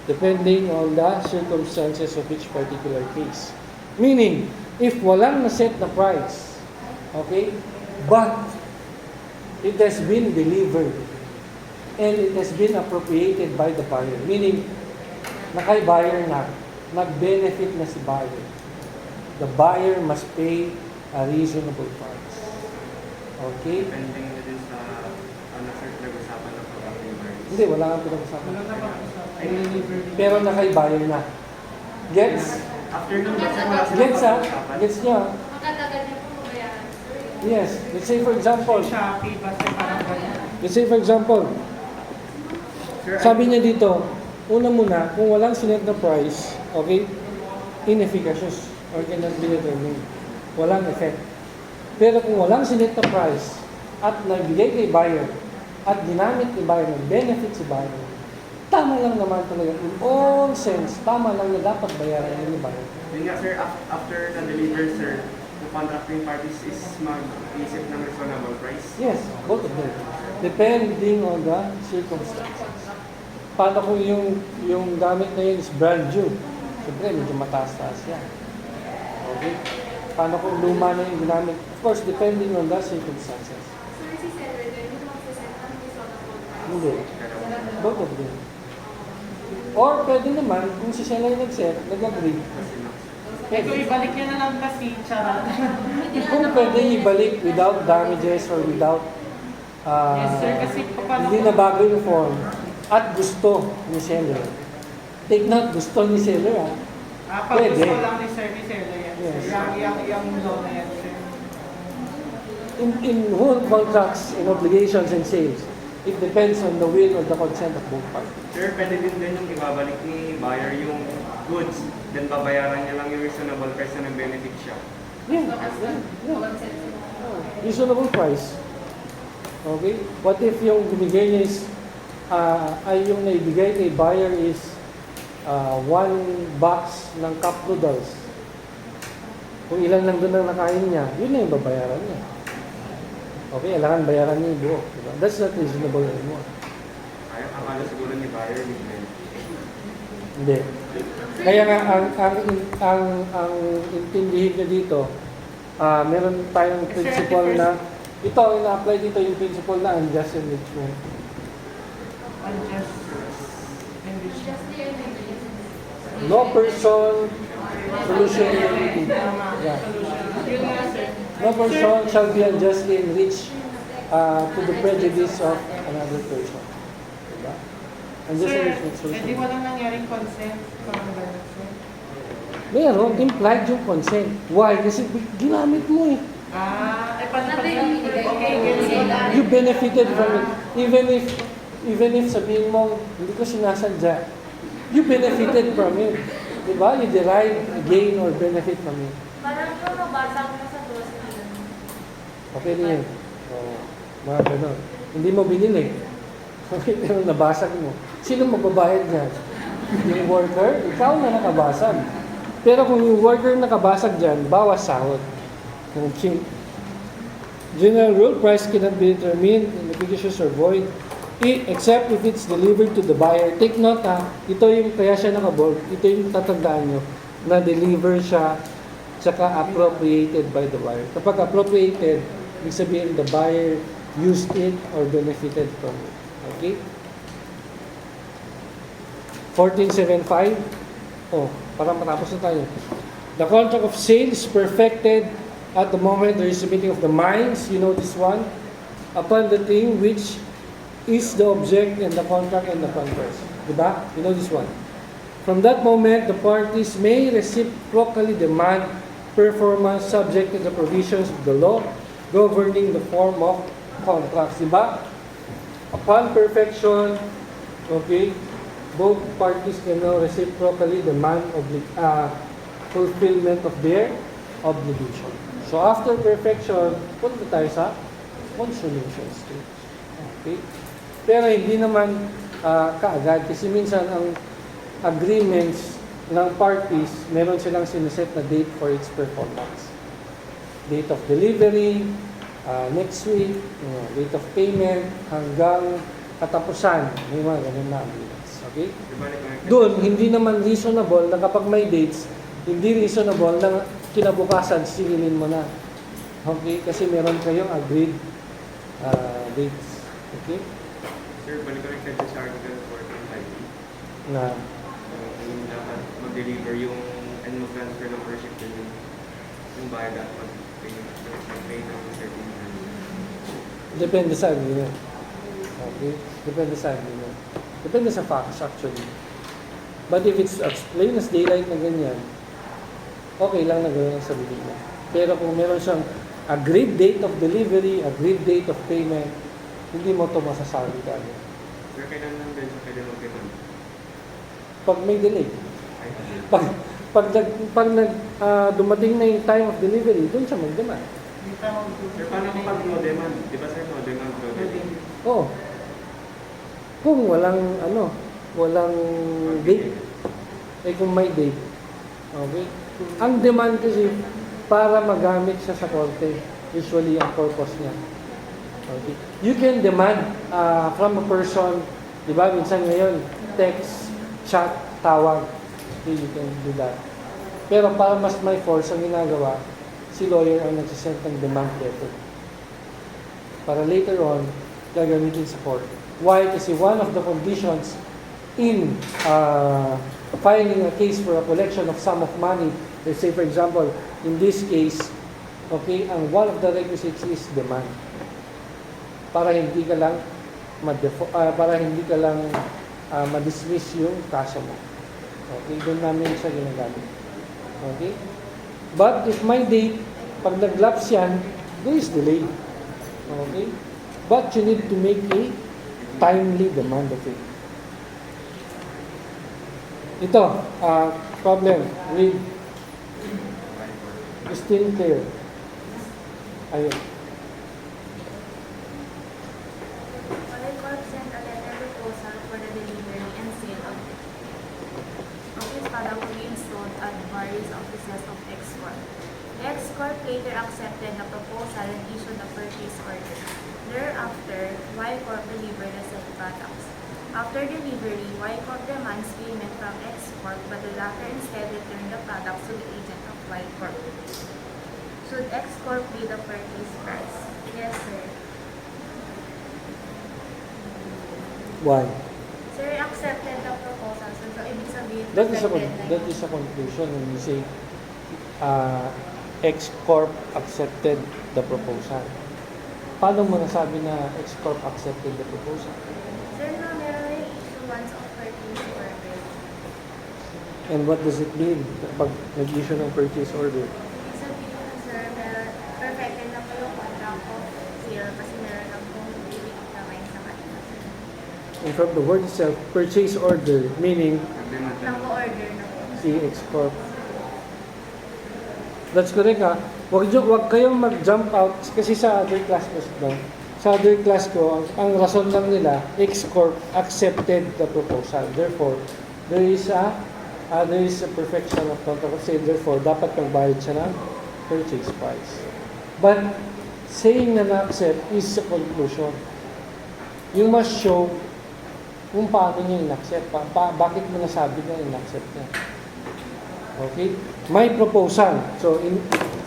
depending on the circumstances of each particular case. Meaning, if walang na-set na price, okay, but it has been delivered and it has been appropriated by the buyer, meaning, nakay-buyer na, nag-benefit na si buyer, the buyer must pay a reasonable price. Okay? Depending na din sa sir, nag-usapan ng pag-acting buyer. Hindi, wala kang pinag-usapan. Wala na pag-usapan. Pero nakay-buyer na. Gets? After nung sir, wala silang Gets ha? pag-usapan. Gets niya? Magkatagal niyo po mabayaran, sir. Yes. Let's say for example, Shopee, basta parang ganyan. let's say for example, Sir, sabi niya dito, una muna, kung walang sinet na price, okay, inefficacious or cannot be determined. Walang effect. Pero kung walang sinet na price at nagbigay kay buyer at ginamit ni buyer, nag-benefit si buyer, tama lang naman talaga. In all sense, tama lang na dapat bayaran ni buyer. Yun nga sir, after na-deliver sir, the contracting parties is mag-isip ng reasonable price. Yes, both of them. Depending on the circumstances. Paano kung yung gamit na yun is brand new? Siyempre, medyo mataas-taas yan. Okay? Paano kung luma na yung ginamit? Of course, depending on the circumstances. Sir, si seller din, hindi mag-present ng reasonable price. Hindi. Both of them. Or pwede naman, kung si seller nag-set, nag-agree. Ito, ibalik niya na lang kasi, charot. Kung pwede ibalik without damages or without Yes, sir. Kasi paano hindi na bago yung form at gusto ni seller. Take note, gusto ni seller, ha? pag Pwede. gusto lang ni sir, yan, Yes. sir. Yung law na yan, sir. In whole contracts and obligations and sales, it depends on the will or the consent of both parties. Sir, pwede din yung ibabalik ni buyer yung goods, then babayaran niya lang yung reasonable price na nag-benefit siya. Yeah, reasonable price. Okay? What if yung binigay niya is, ay yung naibigay kay buyer is one box ng cup noodles. Kung ilan lang doon ang nakain niya, yun na yung babayaran niya. Okay, alangan bayaran niya yung buo. Diba? That's not reasonable anymore. Kaya akala siguro ni buyer with Hindi. Kaya nga, ang intindihin niya dito, meron tayong principle na, ito, ina-apply dito yung principle na unjust enrichment. Unjust enrichment. No person, solution limited. Tama. Yeah. Yun nga, sir. No person shall be unjustly enriched to the prejudice of another person. Diba? Unjust Sir, enrichment di solution. walang nangyaring consent. Parang gano'n, sir. Meron, implied yung consent. Why? Kasi ginamit mo eh. Paano pag okay, ganyan. You benefited from it. Even if sabihin mo, hindi ko sinasadya, you benefited from it. Diba? You derive gain or benefit from it. Parang yung nabasa ko sa grocery. Okay na yun. Oh, mga ganun. Hindi mo binili. Okay, pero nabasag mo. Sino magbabayad niyan? Yung worker? Ikaw na nakabasag. Pero kung yung worker nakabasag dyan, bawas sahod. Okay. General rule, price cannot be determined in the conditions or void except if it's delivered to the buyer. Take note, ha, ito yung kaya siya nakabold, ito yung tatandaan nyo, na deliver siya, tsaka appropriated by the buyer. Kapag appropriated, ibig sabihin the buyer used it or benefited from it. Okay? 1475. Oh, para matapos na tayo. The contract of sale is perfected at the moment there is a meeting of the minds. You know this one? Upon the thing which is the object and the contract and the converse. Diba? You know this one? From that moment, the parties may reciprocally demand performance subject to the provisions of the law governing the form of contracts. Diba? Upon perfection, okay, both parties can now reciprocally demand fulfillment of their obligation. So after perfection, punta tayo sa consummation stage. Okay? Pero hindi naman kaagad kasi minsan ang agreements ng parties, meron silang siniset na date for its performance. Date of delivery, next week, date of payment, hanggang katapusan. May mga ganun na agreements. Okay? Doon, hindi naman reasonable na kapag may dates, hindi reasonable na kinabukasan, singilin mo na. Okay? Kasi meron kayong agreed dates. Okay? Sir, balik ko rin kayo sa article 14.5. Na, Yung dapat mag-deliver yung and mag-transfer ng worship to yung bayad at mag-pay ng certain money. depende sa agreement. Okay? Depende sa agreement. Depende sa facts actually. But if it's as plain as daylight na ganyan, okay lang na gawin ang sarili mo. Pero kung meron siyang agreed date of delivery, agreed date of payment, hindi mo ito masasabi ka. Sir, kailan lang din sa pwede mag-demand? Pag may delay. Pag dumating na yung time of delivery, doon siya mag-demand. Sir, paano kapag no demand? Di ba sir, no demand? Oo. Kung walang date. Eh kung may date. Okay? Ang demand kasi para magamit siya sa korte. Usually ang purpose niya. Okay? You can demand from a person, di ba? Minsan ngayon, text, chat, tawag. Okay, you can do that. Pero para mas may force ang ginagawa, si lawyer ang nagsisend ng demand letter. Para later on, gagamitin sa court. Why? Kasi one of the conditions in filing a case for a collection of sum of money, let's say for example, in this case, okay, and one of the requisites is demand. para hindi ka lang ma-dismiss yung kaso mo. Okay, doon namin siya ginagamit. Okay? But if my date, pag nag-lapse yan, there is delay. Okay? But you need to make a timely demand of it. Ito, problem with still clear. Ayun. Wirecorp sent a letter proposal for the delivery and sale of its product to be installed at various offices of X-Corp. X-Corp later accepted the proposal and issued a purchase order. Thereafter, Wirecorp delivered the said products. After delivery, Wirecorp demands payment from X-Corp, but the latter instead returned the products to the agent of Wirecorp. Should X-Corp pay the purchase price? Yes, sir. Why? Sir, accepted the proposal. So ibig sabihin, That is accepted a conclusion when you say X-Corp accepted the proposal. Paano mo nasabi na X-Corp accepted the proposal? Sir, no, meron na yung issuance of purchase order. And what does it mean pag nag-issue ng purchase order? Ibig sabihin, sir, meron, perfected na po yung contract of sale kasi meron na pong ibig kamay sa kanila. And from the word itself, purchase order, meaning Agreement na. Nako-order na po. si X-Corp. That's correct ha. Wag kayong mag-jump out kasi sa other class ko, sa other class ko, ang rason lang nila, X-Corp accepted the proposal. Therefore, there is a perfection of contract of sale. Therefore, dapat magbayad siya ng purchase price. But, saying na na-accept is a conclusion. You must show kung paano niya in-accept. Bakit mo nasabi na in-accept niya. Okay? My proposal. So,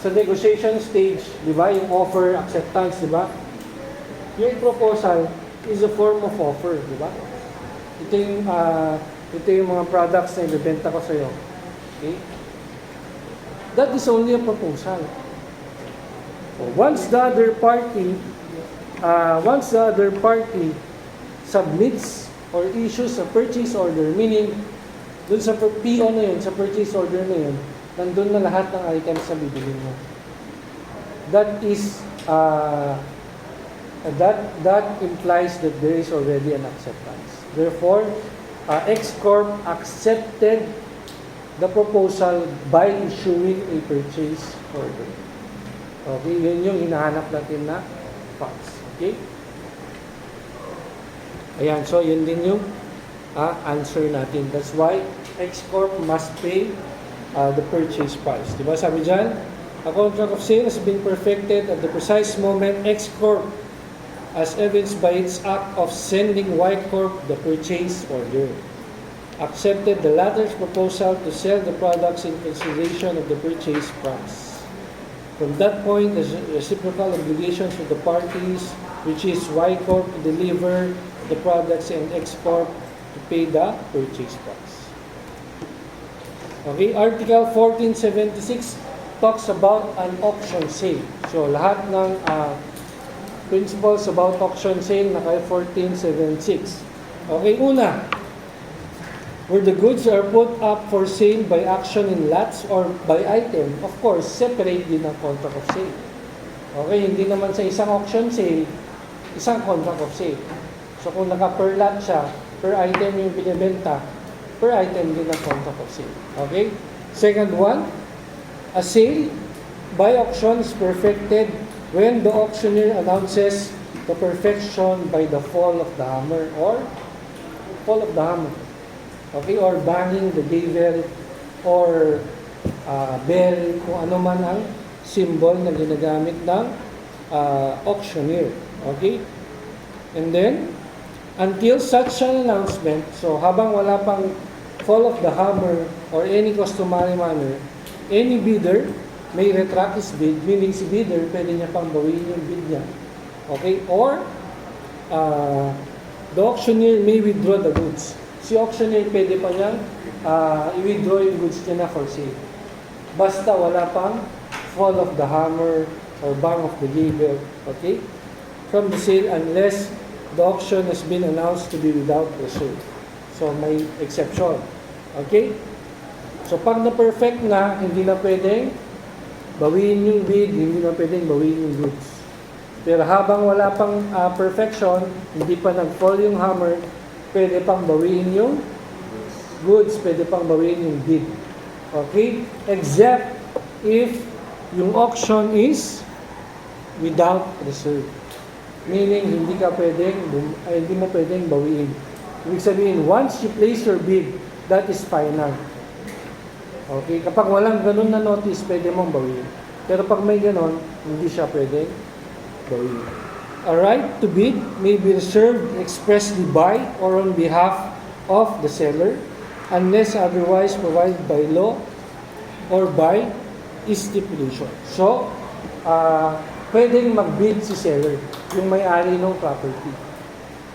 sa negotiation stage, di ba, yung offer, acceptance, di ba? Yung proposal is a form of offer, di ba? Ito yung mga products na ibebenta ko sa'yo. Okay? That is only a proposal. So, once the other party submits or issues a purchase order, meaning dun sa PO na yun, sa purchase order na yun, nandun na lahat ng items na bibilin mo. That is, that implies that there is already an acceptance. Therefore, X-Corp accepted the proposal by issuing a purchase order. Okay, yun yung hinahanap natin na facts. Okay? Ayan, so yun din yung answer natin. That's why X-Corp must pay the purchase price. Diba sabi dyan? A contract of sale has been perfected at the precise moment X-Corp, as evidenced by its act of sending Y-Corp the purchase order, accepted the latter's proposal to sell the products in consideration of the purchase price. From that point, the reciprocal obligations of the parties, which is Y-Corp to deliver the products and X-Corp to pay the purchase price. Okay, Article 1476 talks about an auction sale. So, lahat ng principles about auction sale naka 1476. Okay, una, where the goods are put up for sale by action in lots or by item, of course, separate din ang contract of sale. Okay, hindi naman sa isang auction sale, isang contract of sale. So, kung naka-per lot siya, per item yung binibenta, per item din ang contract of sale. Okay? Second one, a sale by auction is perfected when the auctioneer announces the perfection by the fall of the hammer or fall of the hammer. Okay? Or banging the gavel or bell, kung ano man ang symbol na ginagamit ng auctioneer. Okay? And then, until such an announcement, so habang wala pang fall of the hammer or any customary manner, any bidder may retract his bid, meaning si bidder, pwede niya pang bawiin yung bid niya. Okay? Or, the auctioneer may withdraw the goods. Si auctioneer, pwede pa niyang i-withdraw yung goods niya na for sale. Basta wala pang fall of the hammer or bang of the gavel. Okay? from the sale unless the auction has been announced to be without reserve. So may exception. Okay? So pag na-perfect na, hindi na pwedeng bawiin yung bid, hindi na pwedeng bawiin yung goods. Pero habang wala pang perfection, hindi pa nag-fall yung hammer, pwede pang bawiin yung goods, pwede pang bawiin yung bid. Okay? Except if yung auction is without reserve. Meaning, hindi mo pwedeng bawiin. Ibig sabihin, once you place your bid, that is final. Okay? Kapag walang ganun na notice, pwede mong bawiin. Pero pag may ganun, hindi siya pwedeng bawiin. A right to bid may be reserved expressly by or on behalf of the seller unless otherwise provided by law or by stipulation. So, pwedeng mag-bid si seller, yung may-ari ng property.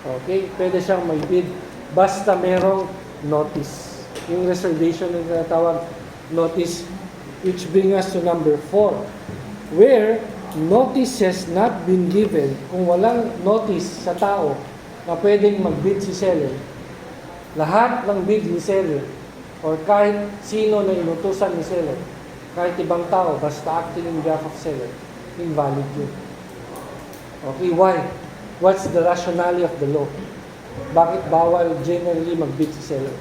Okay? Pwede siyang mag-bid basta merong notice. Yung reservation na tinatawag notice, which bring us to number 4, where notice has not been given. Kung walang notice sa tao na pwedeng mag-bid si seller, lahat ng bid ni seller or kahit sino na inutusan ni seller, kahit ibang tao, basta acting in behalf of seller, invalid yun. Okay, why? What's the rationale of the law? Bakit bawal generally mag-bid si seller?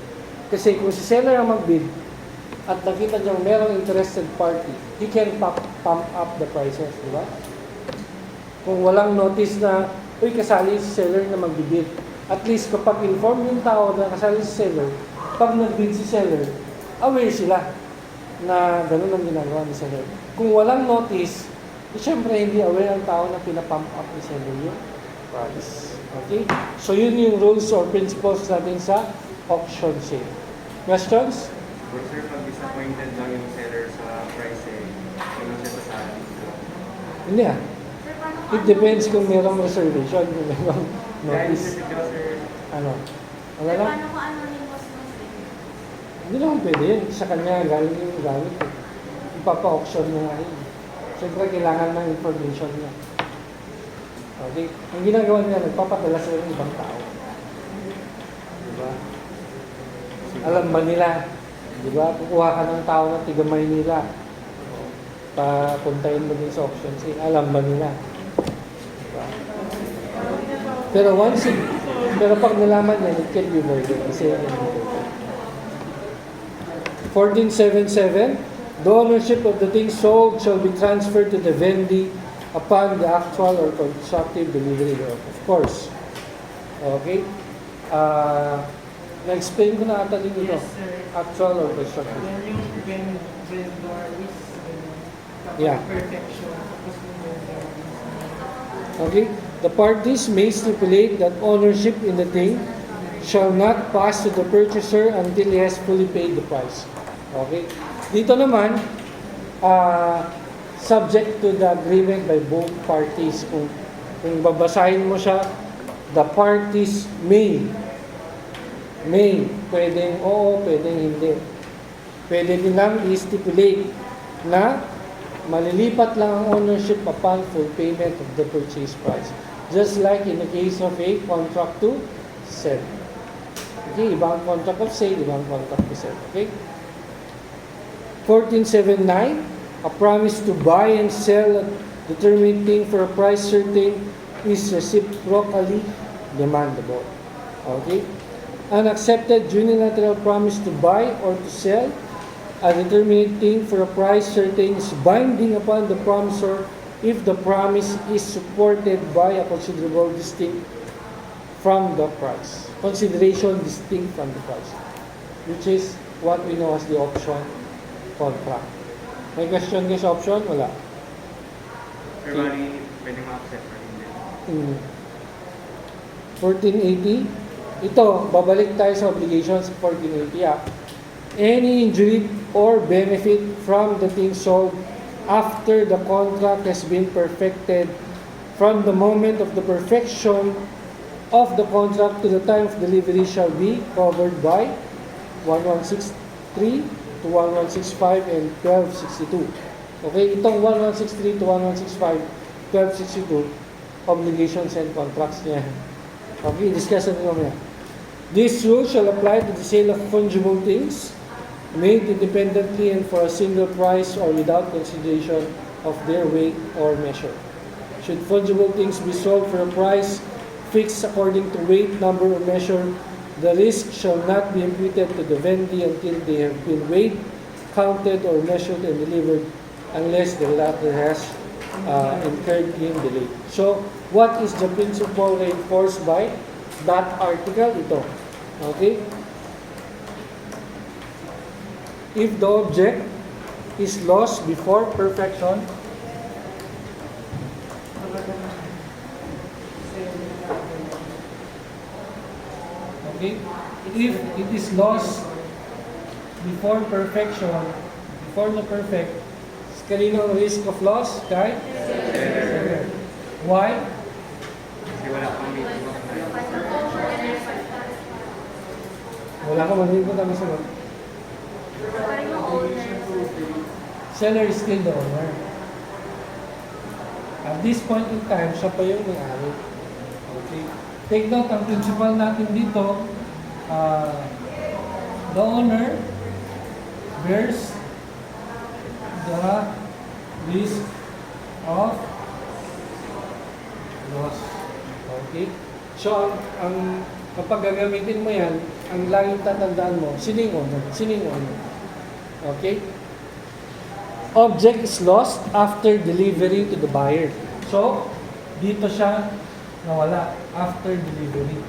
Kasi kung si seller ang mag-bid at nakita niyang merong interested party, he can pump up the prices, di ba? Kung walang notice na, uy, kasali si seller na mag-bid, at least kapag inform yung tao na kasali si seller, pag nag-bid si seller, aware sila na ganun ang ginagawa ni seller. Kung walang notice, siyempre hindi aware ang tao na pinapump up ni seller yung price. Okay? So yun yung rules or principles natin sa auction sale. Questions? But sir, pag disappointed lang yung seller sa price kailan siya sasali? Hindi ah. Sir, paano It depends kung merong reservation, kung merong Dahil notice. sir, Ano? Wala Sir, lang? paano kung anonymous mo sir? Hindi naman pwede yun. Sa kanya, galing yung gamit. Ipapa-auction niya nga yun. Siyempre, kailangan ng information niya. Okay? Ang ginagawa niya, nagpapadala sa ng ibang tao. Diba? Alam ba nila? Diba? Kukuha ka ng tao na tiga Maynila. Papuntahin mo din sa auction sale. Alam ba nila? Diba? Pero pag nalaman niya, it can be voided. Kasi 1477, the ownership of the thing sold shall be transferred to the vendee upon the actual or constructive delivery thereof. Of course. Okay? Na-explain ko na ata din ito. Yes, sir. Actual or constructive. Yan yung vendor is Yeah. perfection. Tapos yung vendor is Okay? The parties may stipulate that ownership in the thing shall not pass to the purchaser until he has fully paid the price. Okay? Dito naman, subject to the agreement by both parties. Kung babasahin mo siya, the parties may, pwedeng oo, pwedeng hindi. Pwede nilang i-stipulate na malilipat lang ang ownership upon full payment of the purchase price. Just like in the case of a contract to sell. Okay, ibang contract of sale, ibang contract to sell. Okay? 1479, a promise to buy and sell a determined thing for a price certain is reciprocally demandable. Okay? An accepted unilateral promise to buy or to sell a determined thing for a price certain is binding upon the promisor if the promise is supported by a considerable distinct from the price. Consideration distinct from the price. Which is what we know as the option contract. May question guys option? Wala. Sir, bali, pwede ma-accept or hindi. 1480. Ito, babalik tayo sa obligations sa 1480. Any injury or benefit from the thing sold after the contract has been perfected from the moment of the perfection of the contract to the time of delivery shall be covered by 1163 to 1165 and 1262. Okay, itong 1163 to 1165, 1262, obligations and contracts niya. Okay, discuss natin mamaya. This rule shall apply to the sale of fungible things made independently and for a single price or without consideration of their weight or measure. Should fungible things be sold for a price fixed according to weight, number, or measure, the risk shall not be imputed to the vendee until they have been weighed, counted, or measured and delivered, unless the latter has incurred in delay. So, what is the principle reinforced by that article? Ito. Okay? If the object is lost before perfection, okay? If it is lost before perfection, before na perfect, kanino ang risk of loss? Kay? Seller. Why? Kasi wala pang meeting of time. Wala ka manin ko kami sagot. Parang yung owner. Seller is still the owner. At this point in time, siya pa yung may-ari. Okay. Take note, ang principal natin dito, the owner bears the risk of loss. Okay? So, kapag gagamitin mo yan, ang laging tatandaan mo, sino yung owner? Sino yung owner? Okay? Object is lost after delivery to the buyer. So, dito siya nawala after delivery.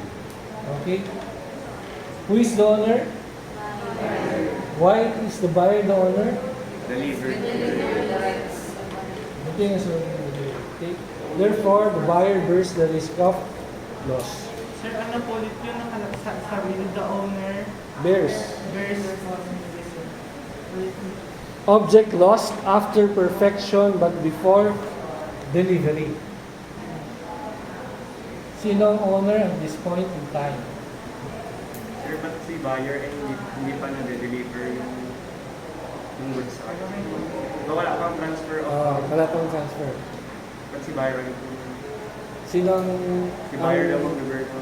Okay? Who is the owner? Why is the buyer the owner? Delivered. Okay, so, okay. Therefore, the buyer bears the risk of loss. Sir, ano po ulit yun sabi ni the owner? Bears. Bears. Object lost after perfection but before delivery. Sino ang owner at this point in time? Sir, ba't si buyer ay hindi pa na-deliver yung goods sa kanya? Diba wala pang transfer of... Wala pang transfer. Ba't si buyer ang... Sino ang... Si buyer lang mag-revert ko.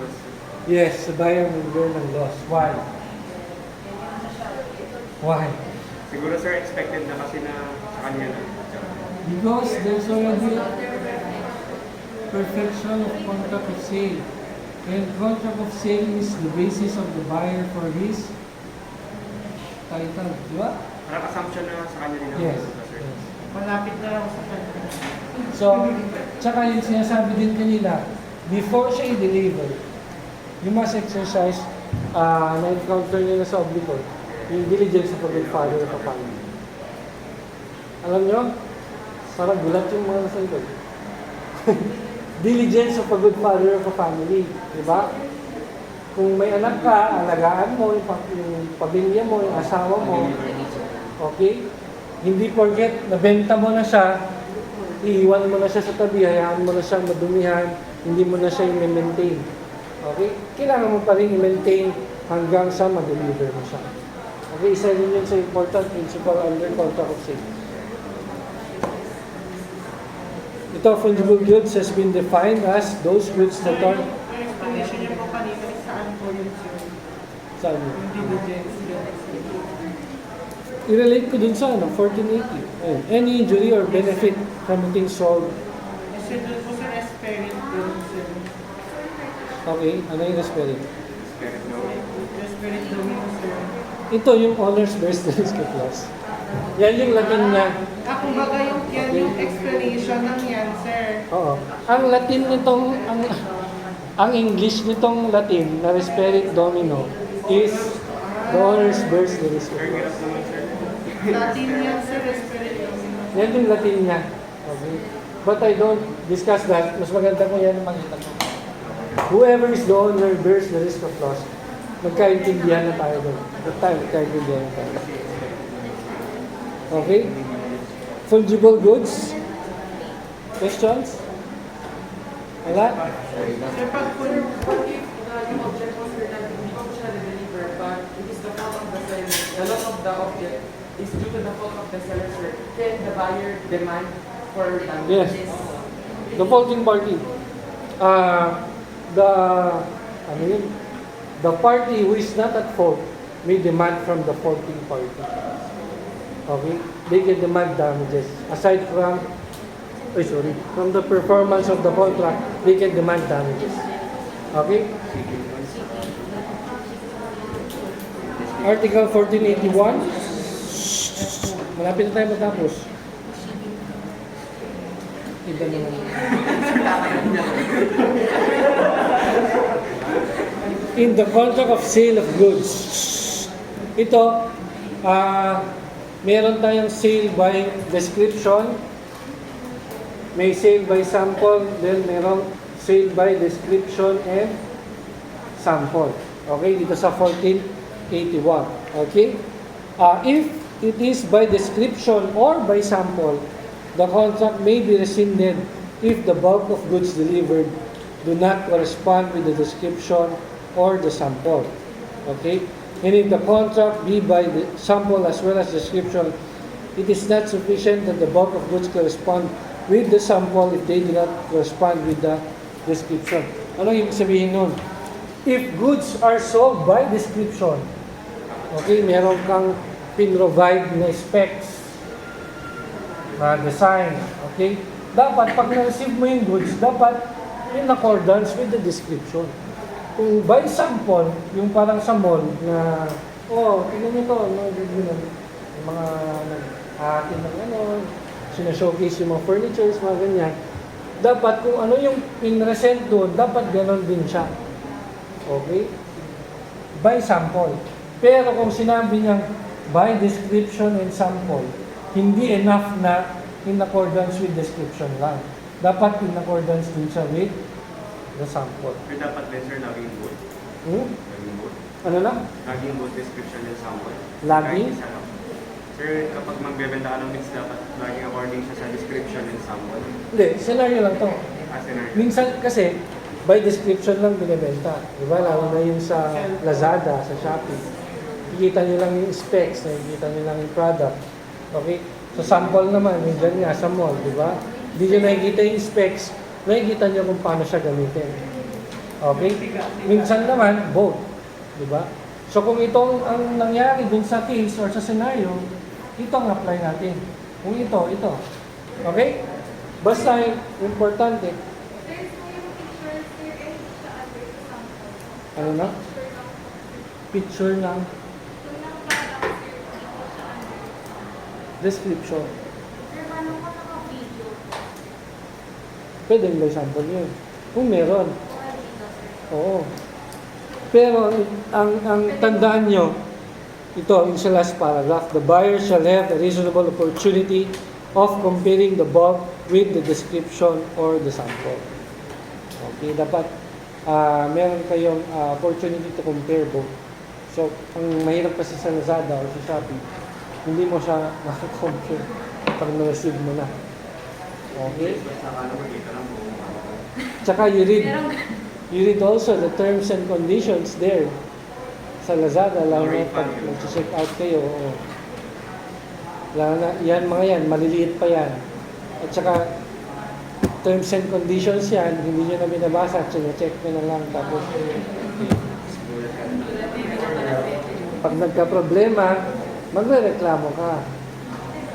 Yes, the buyer will bear ng loss. Why? Why? Siguro sir, expected na kasi na sa kanya na. Because there's already perfection of contract of sale. And contract of sale is the basis of the buyer for his title. Di ba? Parang assumption na sa kanya din ang Yes. goods, sir. Yes. Malapit na lang sa kanya. So, tsaka yung sinasabi din kanila, before siya i-deliver, you must exercise na-encounter nila sa obligor, yung diligence of a good father of a family. Alam nyo? Parang gulat yung mga nasa likod. Diligence of a good father of a family. Diba? Kung may anak ka, alagaan mo yung pamilya mo, yung asawa mo. Okay? Hindi porket nabenta mo na siya, iiwan mo na siya sa tabi, hayaan mo na siya madumihan, hindi mo na siya i-maintain. Okay? Kailangan mo pa rin i-maintain hanggang sa ma-deliver mo siya. Okay? Isa rin yun sa important principle under contract of sale. Ito, fungible goods has been defined as those goods that are... Yung explanation niyo po kanina, saan po yun sir? Saan yun? Yung diligence yun. I-relate ko dun sa 1480. Ayun. Any injury or benefit from being sold. Kasi doon po sir, spirit doon sir. Okay, ano yung spirit? Spirit no. Spirit doon sir. Ito yung owner's bears the risk of loss. Yan yung Latin niya. Kumbaga yan yung explanation ng yan sir. Oo. Ang Latin nitong, ang English nitong Latin na spirit domino is the owner's bears the risk of Sir, loss. hirap naman sir. Latin yan sir, spirit doon. Yan yung Latin niya. Okay. But I don't discuss that. Mas maganda ko yan ang makita ko. Whoever is the owner bears the risk of loss. Magkaintindihan na tayo doon. At tayo, magkaintindihan na tayo. Okay? Fungible goods? Questions? Wala? Sir, pag po Sir, what if yung object was hindi pa po siya na-deliver, but it is the fault of the seller, the loss of the object is due to the fault of the seller, sir, can the buyer demand for damages? Yes. The faulting party. the ano yun, the party who is not at fault may demand from the faulting party. Okay? They can demand damages. Aside from the performance of the contract, they can demand damages. Okay? Article 1481. Malapit na tayo matapos. Iba naman. In the contract of sale of goods. Ito, meron tayong sale by description, may sale by sample, then merong sale by description and sample. Okay, dito sa 1481. Okay? If it is by description or by sample, the contract may be rescinded if the bulk of goods delivered do not correspond with the description or the sample. Okay? And if the contract be by the sample as well as description, it is not sufficient that the bulk of goods correspond with the sample if they do not correspond with the description. Ano ibig sabihin nun? If goods are sold by description, okay, meron kang pin-provide na specs, na design, okay? Dapat, pag na-receive mo yung goods, dapat in accordance with the description. Kung by sample, yung parang sa mall na, tingnan nyo to, yung mga atin ng sinashowcase yung mga furnitures, mga ganyan. Dapat kung ano yung pinresent doon, dapat ganon din siya. Okay? By sample. Pero kung sinabi niyang by description and sample, hindi enough na in accordance with description lang. Dapat in accordance din siya with the sample. Pero dapat din, sir, laging good. Laging good. Ano lang? Laging good description and sample. Laging? Kahit isa lang. Sir, kapag magbebenta ka ng mix, dapat laging according siya sa description and sample. Hindi, scenario lang to. Scenario. Minsan kasi, by description lang binibenta. Diba? Lalo na yung sa Lazada, sa Shopee. Nakikita nyo lang yung specs, nakikita nyo lang yung product. Okay? So sample naman, yung dyan nga sa mall, di ba? Hindi nyo nakikita yung specs, nakikita nyo kung paano siya gamitin. Okay? Minsan naman, both. Di ba? So kung itong ang nangyari dun sa case or sa scenario, ito ang apply natin. Kung ito. Okay? Basta importante. There's no yung pictures there and siya under the sample. Ano na? Picture ng Kung lang parang sir, dito siya under. description. Sir, paano ko naka-video? Pwede may sample yun. Kung meron. Wala dito, sir. Oo. Pero ang tandaan nyo, ito, in sa last paragraph, the buyer shall have a reasonable opportunity of comparing the bulk with the description or the sample. Okay, dapat meron kayong opportunity to compare both. So, ang mahirap kasi sa Lazada or sa Shopee, hindi mo siya makakompare pag na-receive mo na. Okay? Tsaka you read also the terms and conditions there sa Lazada, lalo na pag mag-check out kayo. Lalo na, yan mga yan, maliliit pa yan. At saka, terms and conditions yan, hindi nyo na binabasa, check nyo na lang. Tapos, pag nagka-problema, magre-reklamo ka.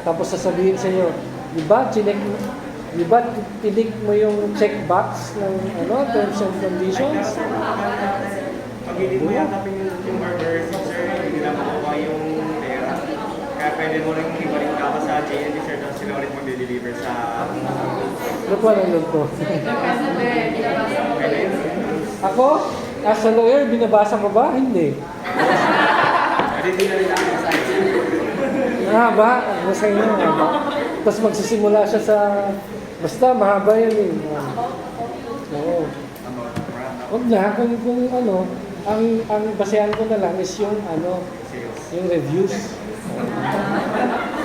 Tapos sasabihin sa iyo, di ba tinik mo yung checkbox ng terms and conditions? Pag hindi mo yakapin yung order, sir, hindi na makuha yung pera. Kaya pwede mo rin ibalik ka sa JNT, sir, tapos sila ulit mag-deliver sa... Ba't walang ganito? Pwede yun. Ako, as a lawyer, binabasa ko ba? Hindi. Pwede din na rin ako sa Mahaba, nasa inyo, mahaba. Tapos magsisimula siya sa... Basta, mahaba yun eh. Oo. Huwag na, kung ang basehan ko na lang is yung yung reviews.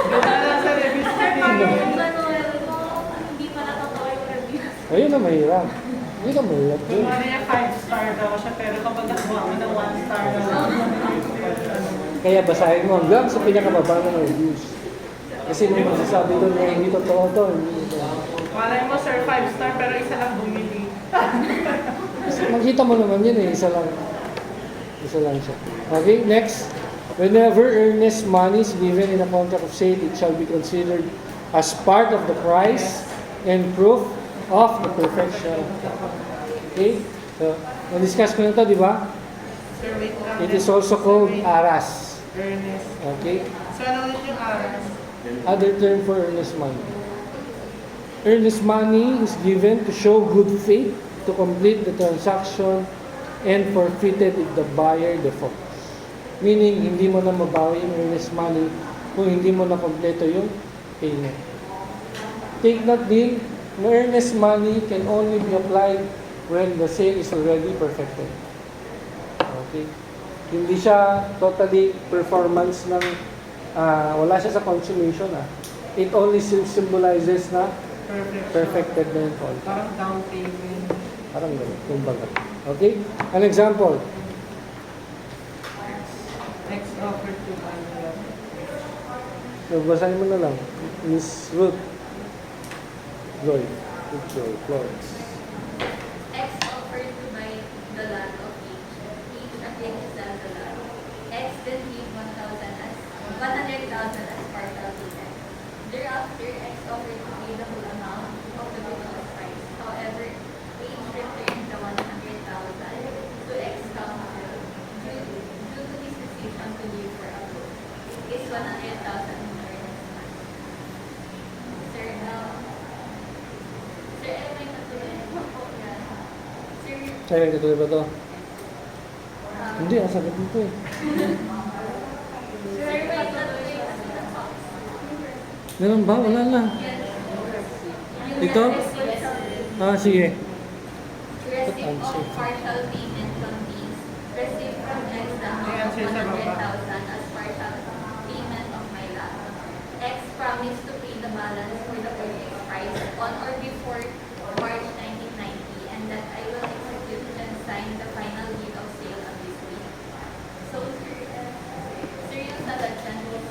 Wala sa reviews Sir, din. paano yung manual kung hindi pa natotoo yung reviews? Ayun na mahirap. Hindi ka mahirap Yung yun. ano niya, 5-star daw siya, pero kapag nakuha mo ng 1-star daw, Kaya basahin mo hanggang sa pinakamaba ng reviews. Kasi may magsasabi doon na hindi totoo to, hindi totoo. malay mo sir, 5-star, pero isa lang bumili. Makita mo naman yun eh, isa lang. Isa lang siya. Okay, next. Whenever earnest money is given in a contract of sale, it shall be considered as part of the price and proof of the perfection. Okay? So, na-discuss ko na ito, di ba? Sir, wait lang. It is also called aras. Earnest. Okay? So, ano ulit yung aras? Other term for earnest money. Earnest money is given to show good faith to complete the transaction and forfeited if the buyer defaults. Meaning, hindi mo na mabawi yung earnest money kung hindi mo na kompleto yung payment. Take note din, the earnest money can only be applied when the sale is already perfected. Okay? Hindi siya totally performance ng, wala siya sa consummation. It only symbolizes na perfected na yung contract. Parang down payment. Parang gano'n, kumbaga. Okay? An example. Next offer to buy. So, basahin mo na lang. Miss Ruth. Joy. Joy. Florence. X offered to buy the land of each. Each agreed to sell the land. X then gave 100,000 as partial payment. Thereafter, X offered to pay the whole amount of the purchase price. However, H returned the 100,000 to X counsel due to his decision to leave for a loan. Is 100,000 in earnest money. Sir, Sir, may natuloy. Sir, Ay, katuloy ba to? Hindi, ang sagot dito eh. Sir, may natuloy kasi na box. Meron ba? Wala lang. Ito? Sige. Receipt of partial payment contains receipt from X the amount of 100,000 as partial payment of my lot. X promised to pay the balance for the purchase price on or before March 1990 and that I will execute and sign the final deed of sale on this week. So, sir, yung salat dyan is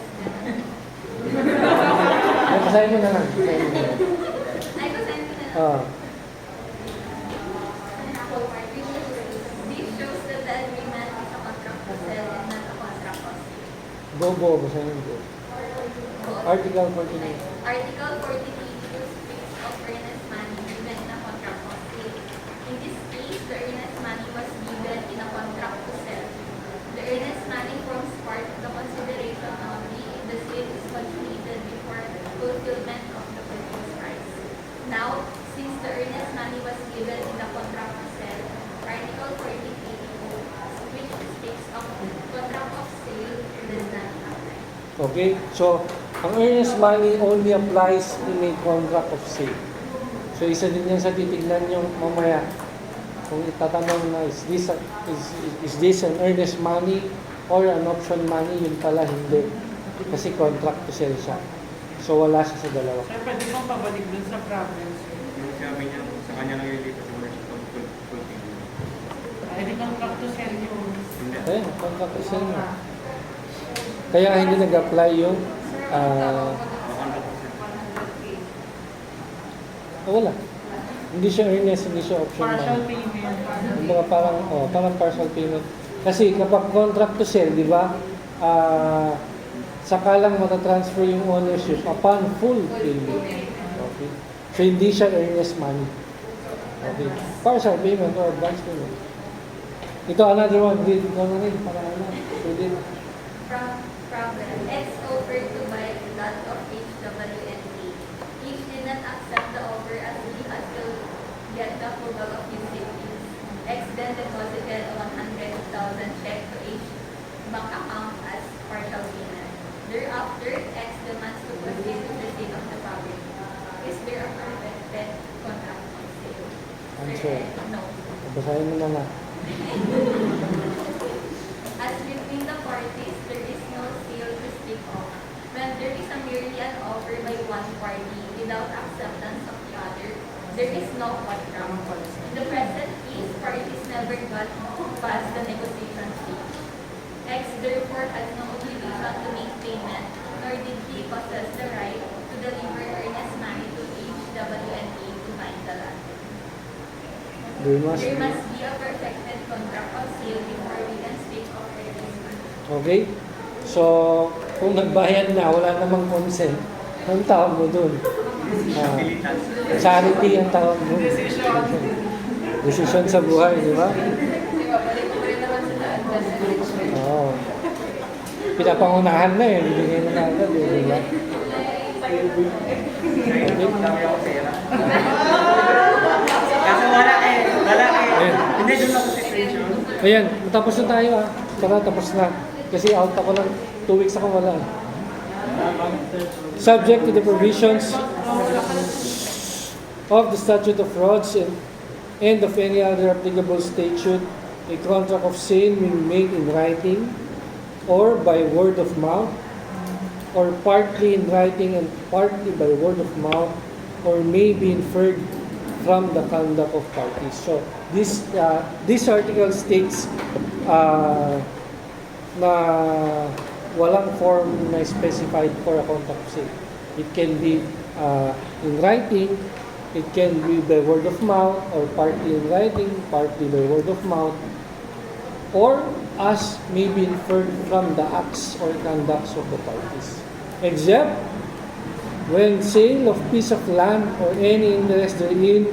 Ay, basahin mo na lang. Basahin mo na lang. ay, basahin ko na lang. Ah. This shows that the agreement is a contract to sell and not a contract of sale. Go. Basahin mo. Go. Article 49. Article 43 speaks of earnest money given in a contract of sale. In this case, the earnest money was given in a contract to sell. The earnest money forms part of the consideration only if the sale is consummated before fulfillment of the purchase price. Now, since the earnest money was given in the contract to sell, Article 43 which speaks of contract of sale does not apply. Okay? So, ang earnest money only applies in a contract of sale. So, isa din yan sa titignan nyo mamaya. Kung itatanong na, is this an earnest money or an option money? Yun pala, hindi. Kasi contract to sell siya. So, wala siya sa dalawa. Sir, pwede kong pabalik dun sa problem, sir. Yung sabi niya, sa kanya lang yung dito, siguro siya full payment. Pwede contract to sell yung... Hindi. Ayan, contract to sell na. Kaya hindi nag-apply yung wala. Hindi siya earnest, hindi siya option Partial money. payment. Kumbaga parang partial payment. Kasi kapag contract to sell, di ba, saka lang matatransfer yung ownership upon full payment. Okay? So, hindi siya earnest money. Okay? Partial payment or advance payment. Ito, another one. Read. Ikaw na rin. Para ano. Read it. Problem. X offered to buy the lot of HWNT. H did not accept the offer as he has to get the approval of his siblings. X then deposited a 100,000 check to H bank account as partial payment. Thereafter, X demands to proceed with the sale of the property. Is there a perfected contract of sale? Answer. No. Basahin mo na nga. As between the parties, there is no sale to speak of. When there is a merely an offer by one party without acceptance of the other, there is no contract. In the present case, parties never got past the negotiation stage. X therefore has no obligation to make payment, nor did he possess the right to deliver earnest money to HWNA to bind the land. There must There be. must be a perfected contract of sale before we can speak of replacement. Okay? So, kung nagbayad na, wala namang consent, anong tawag mo dun? Charity ang tawag mo. Decision sa buhay, di ba? Di ba, balik ko rin naman sila at enrichment. Oo. Pinapangunahan na eh, bibigyan na agad eh, di ba? Dami ako pera. Kaso wala Ayun. Hindi, doon ako sa pension. Ayan, tapos na tayo ah. Tara, tapos na. Kasi out ako lang, 2 weeks ako wala. Subject to the provisions of the Statute of Frauds and of any other applicable statute, a contract of sale may be made in writing or by word of mouth, or partly in writing and partly by word of mouth, or may be inferred from the conduct of parties. So this article states na walang form na specified for a contract of sale. It can be in writing, it can be by word of mouth, or partly in writing, partly by word of mouth, or as may be inferred from the acts or conducts of the parties. Except when sale of piece of land or any interest therein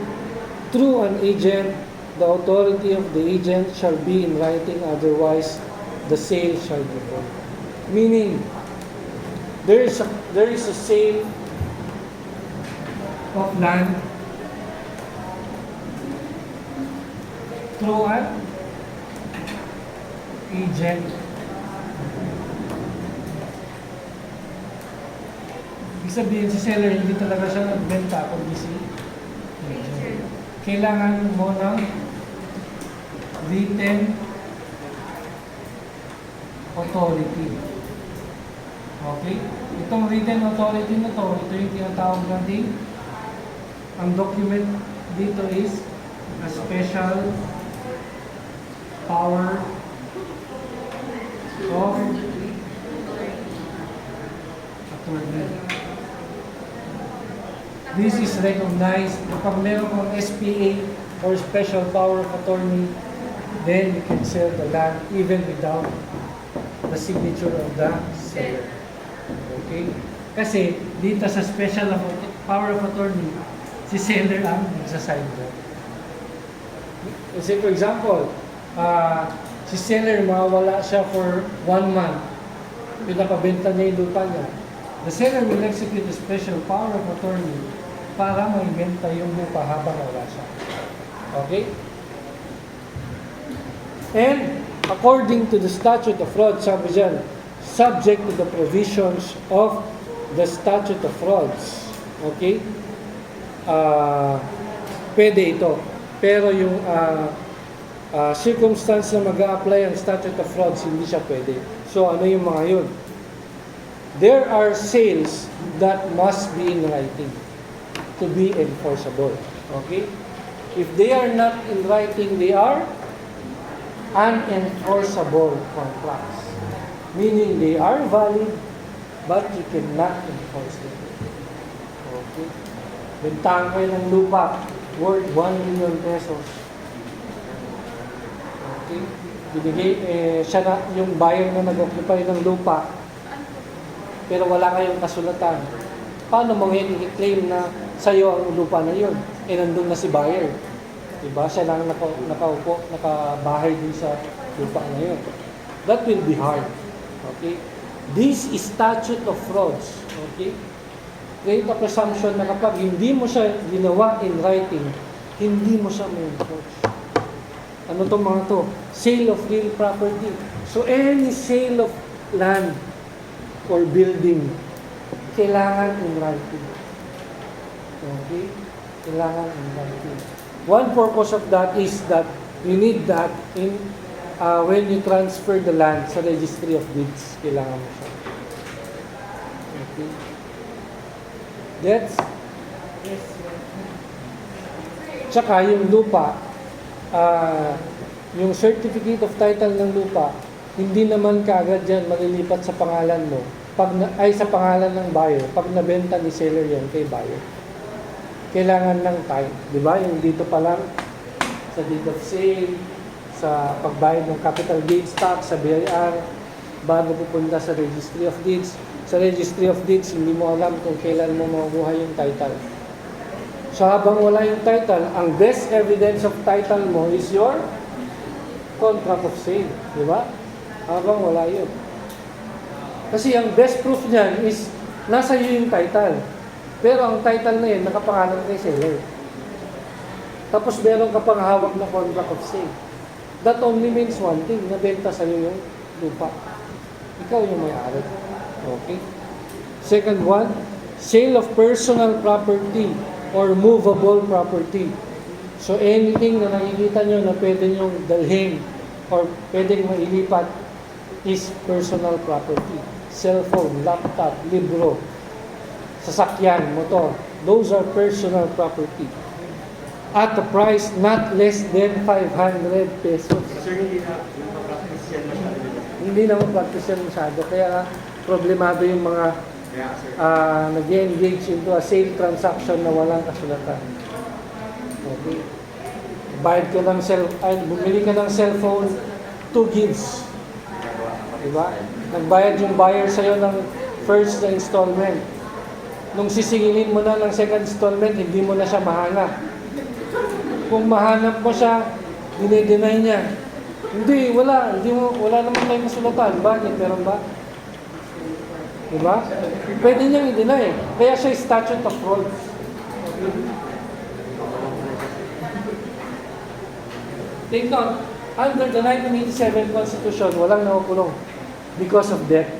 through an agent, the authority of the agent shall be in writing, otherwise the sale shall be void. Meaning, there is a sale of land through an agent. Ibig sabihin, si seller hindi talaga siya nagbenta kundi si agent. Kailangan mo ng written authority. Okay? Itong written authority na to, ito yung tinatawag natin. Ang document dito is a special power of attorney. This is recognized kapag meron kang SPA or special power of attorney, then you can sell the land even without the signature of the seller. Okay? Kasi dito sa special power of attorney, si seller ang nagsasign doon. Kasi for example, si seller mawawala siya for 1 month. Pinapabenta niya yung lupa niya. The seller will execute a special power of attorney para maibenta yung lupa habang wala siya. Okay? And according to the statute of frauds, sabi dyan, subject to the provisions of the statute of frauds. Okay? Pwede ito. Pero yung circumstance na mag-a-apply ang statute of frauds, hindi siya pwede. So, ano yung mga yun? There are sales that must be in writing to be enforceable. Okay? If they are not in writing, they are unenforceable contracts. Meaning they are valid, but you cannot enforce them. Okay? Bentahan kayo ng lupa worth 1 million pesos. Okay? Binigay, siya na, yung buyer na nag-occupy ng lupa, pero wala kayong kasulatan. Paano mo ngayon i-claim na sa'yo ang lupa na yun? Nandun na si buyer. Diba? Siya lang nakaupo, nakabahay din sa lupa na yun. That will be hard. Okay? This is statute of frauds. Okay? Create a presumption na kapag hindi mo siya ginawa in writing, hindi mo siya ma-enforce. Ano to mga to? Sale of real property. So any sale of land or building, kailangan in writing. Okay? Kailangan in writing. One purpose of that is that you need that in when you transfer the land sa registry of deeds. Kailangan mo siya. Okay? That's tsaka yung lupa, yung certificate of title ng lupa, hindi naman kaagad yan malilipat sa pangalan mo. Sa pangalan ng buyer, pag nabenta ni seller yan kay buyer. Kailangan ng time. Di ba? Yung dito pa lang, sa deed of sale, sa pagbayad ng capital gains tax, sa BIR, bago pupunta sa Registry of Deeds. Sa Registry of Deeds, hindi mo alam kung kailan mo makukuha yung title. So habang wala yung title, ang best evidence of title mo is your contract of sale. Di ba? Habang wala yun. Kasi ang best proof niyan is nasa iyo yung title. Pero ang title na yun, nakapangalan kay seller. Tapos meron ka pang hawak na contract of sale. That only means one thing, nabenta sa iyo yung lupa. Ikaw yung may-ari. Okay? Second one, sale of personal property or movable property. So anything na nakikita nyo na pwede nyo dalhin or pwedeng mailipat is personal property. Cellphone, laptop, libro, sasakyan, motor. Those are personal property. At a price not less than 500 pesos. Sir, hindi na practice yan masyado. Hindi naman practice yan masyado. Kaya problemado yung mga Kaya, sir. nag-engage into a sale transaction na walang kasulatan. Okay. Bayad ka ng bumili ka ng cellphone, 2 gigs. Diba? Nagbayad yung buyer sa'yo ng first na installment. Nung sisingilin mo na ng second installment, hindi mo na siya mahanap. Kung mahanap mo siya, dinideny niya. Hindi, wala naman tayong kasulatan. Bakit? Meron ba? Diba? Pwede niyang i-deny. Kaya siya statute of fraud. Take note, under the 1987 Constitution, walang nakukulong because of death.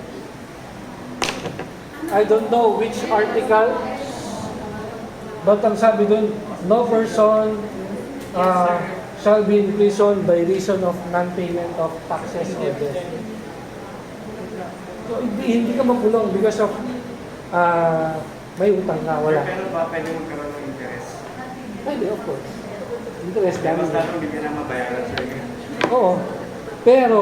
I don't know which article, but ang sabi dun, no person shall be imprisoned by reason of non-payment of taxes or debt. So, hindi ka makulong because of may utang ka, wala. Pero ba pwede magkaroon ng interest? Pwede, of course. Interest Kaya kami. mas lalong hindi ka na mabayaran, sir. Oo. Pero,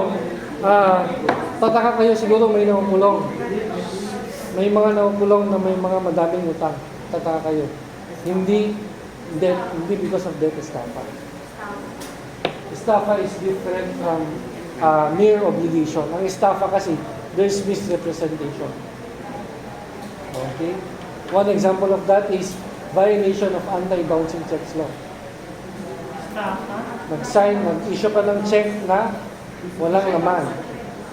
tataka kayo siguro may nakukulong. May mga nakukulong na may mga madaming utang. Tataka kayo. Hindi because of debt estafa. Estafa is different from mere obligation. Ang estafa kasi, there's misrepresentation. Okay? One example of that is violation of anti-bouncing checks law. Nag-issue ka ng check na walang laman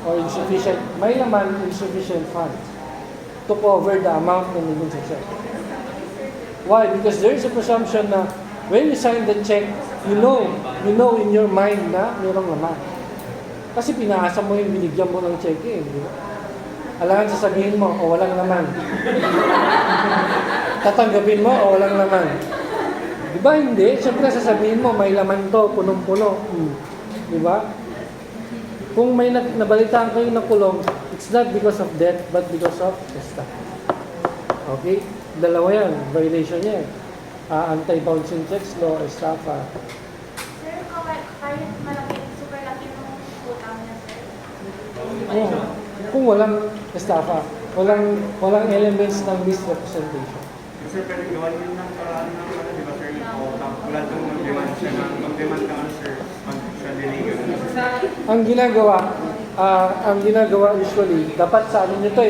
or insufficient, may laman, insufficient funds to cover the amount na nandun sa check. Why? Because there's a presumption na when you sign the check, you know in your mind na mayroong laman. Kasi pinaasa mo yung binigyan mo ng check di ba? Alangan sasabihin mo, o walang laman. Tatanggapin mo, o walang laman. Di ba hindi? Siyempre sasabihin mo, may laman to, punong-puno. Di ba? Kung may nabalitaan kayo na kulong, it's not because of death, but because of estafa. Okay? Dalawa yan. Violation yan. Anti-bouncing checks law, estafa. Sir, kahit malaki, super laki ng utang niya, sir. Oh, kung walang estafa, walang elements ng misrepresentation. Sir, pero gawan yun ng paraan ng di ba, sir? Wala itong mag-demand siya mag-demand ka sir, sa delivery. Ang ginagawa usually, dapat sa ano nyo to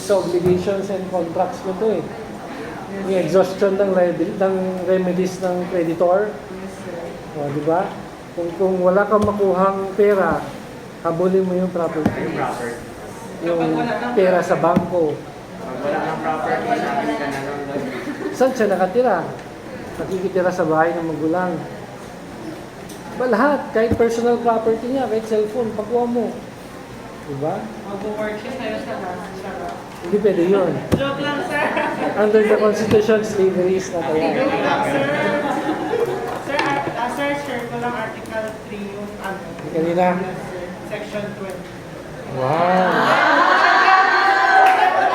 sa obligations and contracts nyo to yung exhaustion ng remedies ng creditor. O, di ba? Kung wala kang makuhang pera, habulin mo yung property. Yung pera sa bangko. Pag wala ng property, sabi ka na lang. Saan siya nakatira? Nakikitira sa bahay ng magulang. Lahat, kahit personal property niya, kahit cellphone, pagkuha mo. Diba? Mag-work siya sa'yo sa last. Hindi pwede yun. Joke lang, sir. Under the Constitution, slavery is not allowed. Joke lang, sir. Sir, share ko lang Article 3 yung Kanina? Section 20. Wow!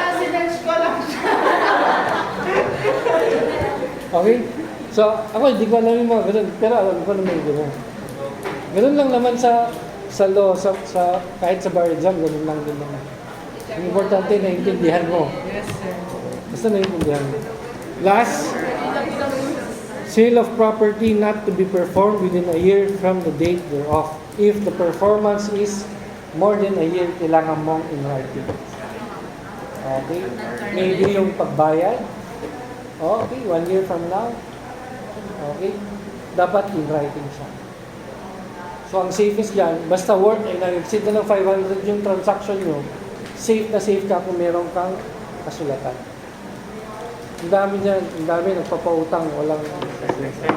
Accidents ko lang siya. Okay? So, ako hindi ko alam yung mga ganun, pero alam ko naman yung ganun. Ganun lang naman sa law, kahit sa bar exam, ganun lang din naman. Ang importante, naiintindihan mo. Yes, sir. Basta naiintindihan mo. Last, Sale of property not to be performed within a year from the date thereof. If the performance is more than a year, kailangan mong in writing. Okay? Maybe yung pagbayad. Okay, 1 year from now. Okay? Dapat in writing siya. So, ang safest dyan, basta worth ay nag-exceed na ng 500 yung transaction nyo, safe na safe ka kung meron kang kasulatan. Ang dami dyan, ang dami nagpapautang, walang kasulatan.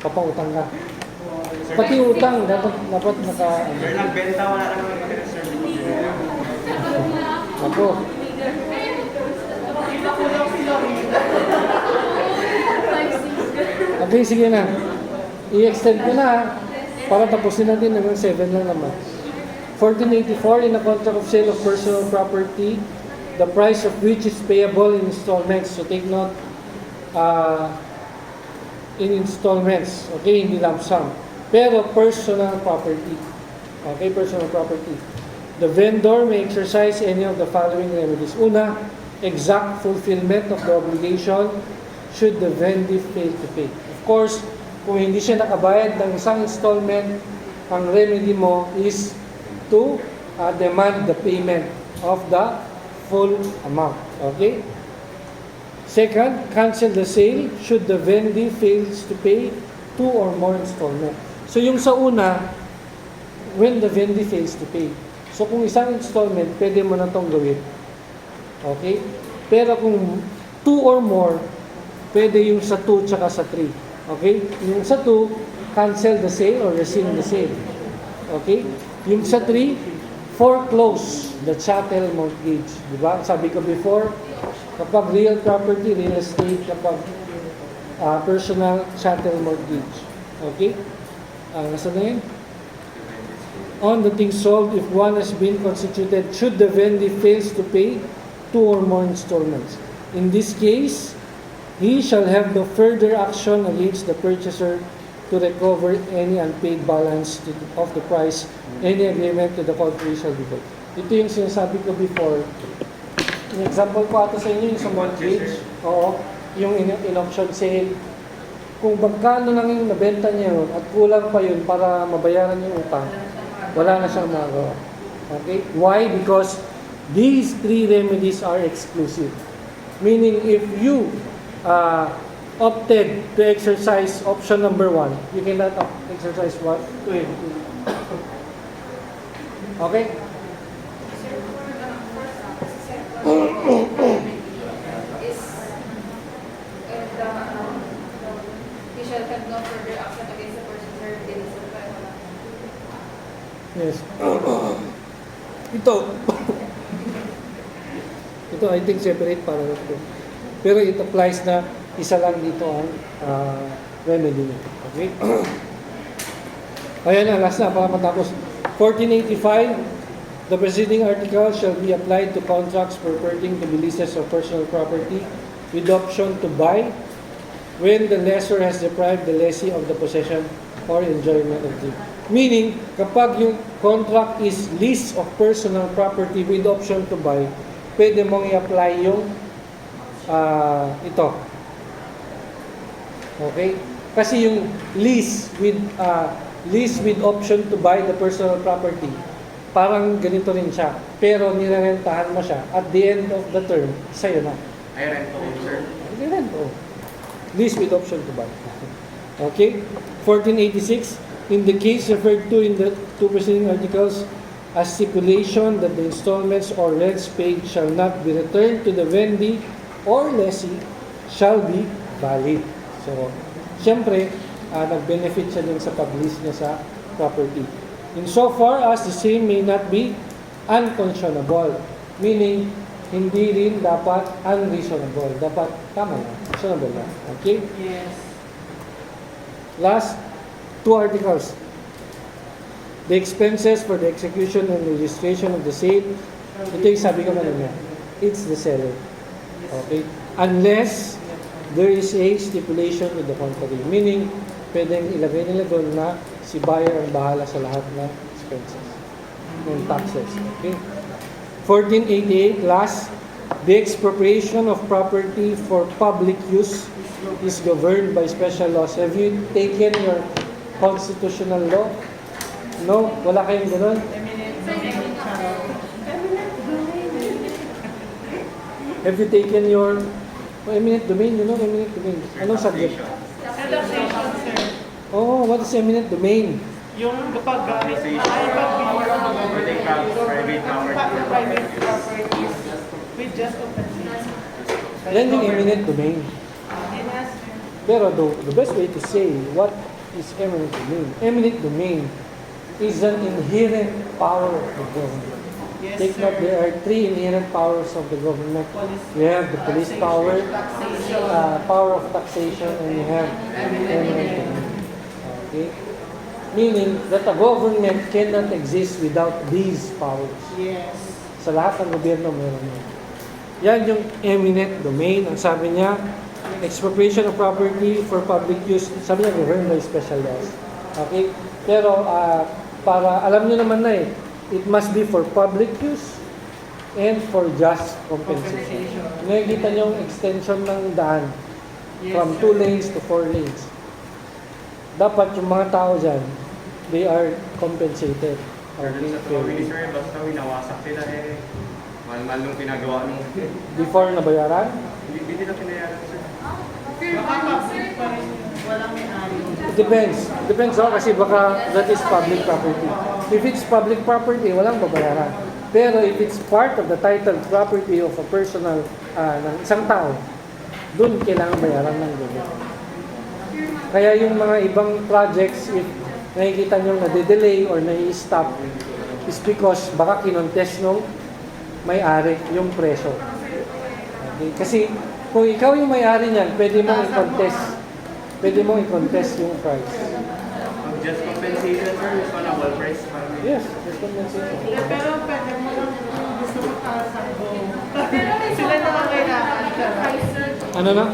Papautang ka. Pati utang, dapat naka... Sir, nagbenta, wala naman mag-reserve. Ako. Okay, sige na. I-extend ko na para tapusin natin hanggang 7 lang naman. 1484, in a contract of sale of personal property, the price of which is payable in installments. So take note, in installments. Okay, hindi lump sum. Pero personal property. Okay, personal property. The vendor may exercise any of the following remedies. Una, exact fulfillment of the obligation should the vendor fail to pay. Of course, kung hindi siya nakabayad ng isang installment, ang remedy mo is to demand the payment of the full amount. Okay? Second, cancel the sale should the vendor fails to pay 2 or more installment. So yung sa una, when the vendor fails to pay. So kung isang installment, pwede mo na itong gawin. Okay? Pero kung 2 or more, pwede yung sa 2 tsaka sa 3. Okay? Yung sa 2, cancel the sale or rescind the sale. Okay? Yung sa 3, foreclose the chattel mortgage. Diba? Sabi ko before, kapag real property, real estate, kapag personal chattel mortgage. Okay? Nasa na yun? On the thing sold, if one has been constituted, should the vendor fails to pay 2 or more installments. In this case, he shall have no further action against the purchaser to recover any unpaid balance of the price. Any agreement to the contrary shall be void. Ito yung sinasabi ko before. Yung example ko ata sa inyo, yung sa mortgage. Oo. Yung in-auction sale. Kung magkano nang yung nabenta niya yun at kulang pa yun para mabayaran yung utang, wala na siyang magawa. Okay? Why? Because these 3 remedies are exclusive. Meaning, if you opted to exercise option number 1, you cannot exercise 2 and 2. Okay? Sir, for is he shall have no further action against the person served in his Yes. Ito. Ito, I think separate para ito. Pero it applies na isa lang dito ang remedy niya. Okay? Ayan na, last na para matapos. 1485, the preceding article shall be applied to contracts purporting to be leases of personal property with option to buy when the lessor has deprived the lessee of the possession or enjoyment of it. Meaning, kapag yung contract is lease of personal property with option to buy, pwede mong i-apply yung ito. Okay? Kasi yung lease with option to buy the personal property, parang ganito rin siya. Pero nirerentahan mo siya. At the end of the term, sa'yo na. Ay, rento, sir. Rento. Lease with option to buy. Okay? 1486, in the case referred to in the 2 preceding articles, a stipulation that the installments or rents paid shall not be returned to the vendee or lessee shall be valid. So, siyempre, nag-benefit siya din sa pag-lease niya sa property. Insofar as the same may not be unconscionable, meaning, hindi rin dapat unreasonable. Dapat tama na. Reasonable na. Okay? Yes. Last 2 articles. The expenses for the execution and registration of the sale. Ito yung sabi ko kanina. It's the seller. Okay? Unless there is a stipulation to the contrary. Meaning, pwedeng ilagay nila doon na si buyer ang bahala sa lahat ng expenses and taxes. Okay? 1488, last, The expropriation of property for public use is governed by special laws. Have you taken your constitutional law? No? Wala kayong ganun? Eminent domain siya. Have you taken your eminent domain? You know eminent domain. Anong subject? Taxation, sir. Oh, what is eminent domain? Yung kapag gamit na ay Private property. private properties with just compensation. Yan yung eminent domain. Yes, sir. Pero the best way to say what is eminent domain, eminent domain is an inherent power of the government. Yes, Take sir. note, there are three inherent powers of the government. Police. You have the police power, Taxation. power of taxation, and you have eminent domain. Okay? Meaning that a government cannot exist without these powers. Yes. Sa lahat ng gobyerno meron yan. Yan yung eminent domain. Ang sabi niya, expropriation of property for public use, sabi niya, governed by special laws. Okay? Pero, para, alam niyo naman na it must be for public use and for just compensation. Nakikita niyo yung extension ng daan Yes, from sir. 2 lanes to 4 lanes. Dapat yung mga tao dyan, they are compensated. Pero Okay? dun sa family, sir, basta winawasak sila mahal-mahal nung pinagawa nung Before nabayaran, hindi nila pinayaran, sir. Baka public pa rin yun. Walang may-ari. it depends. Depends kasi baka that is public property. If it's public property, walang babayaran. Pero if it's part of the titled property of a personal, ng isang tao, dun kailangan bayaran ng gobyerno. Kaya yung mga ibang projects, if nakikita nyo na-delay or na-stop, is because baka kinontest nung may-ari yung preso. Okay? Kasi kung ikaw yung may-ari niyan, pwede mong i-contest. Pwede mong i-contest yung price. Ang just compensation, sir, is on a whole price. Yes, just compensation. Pero pwede mo lang kung gusto mo kakasakbo. Sila naman kailangan ka. Ano na?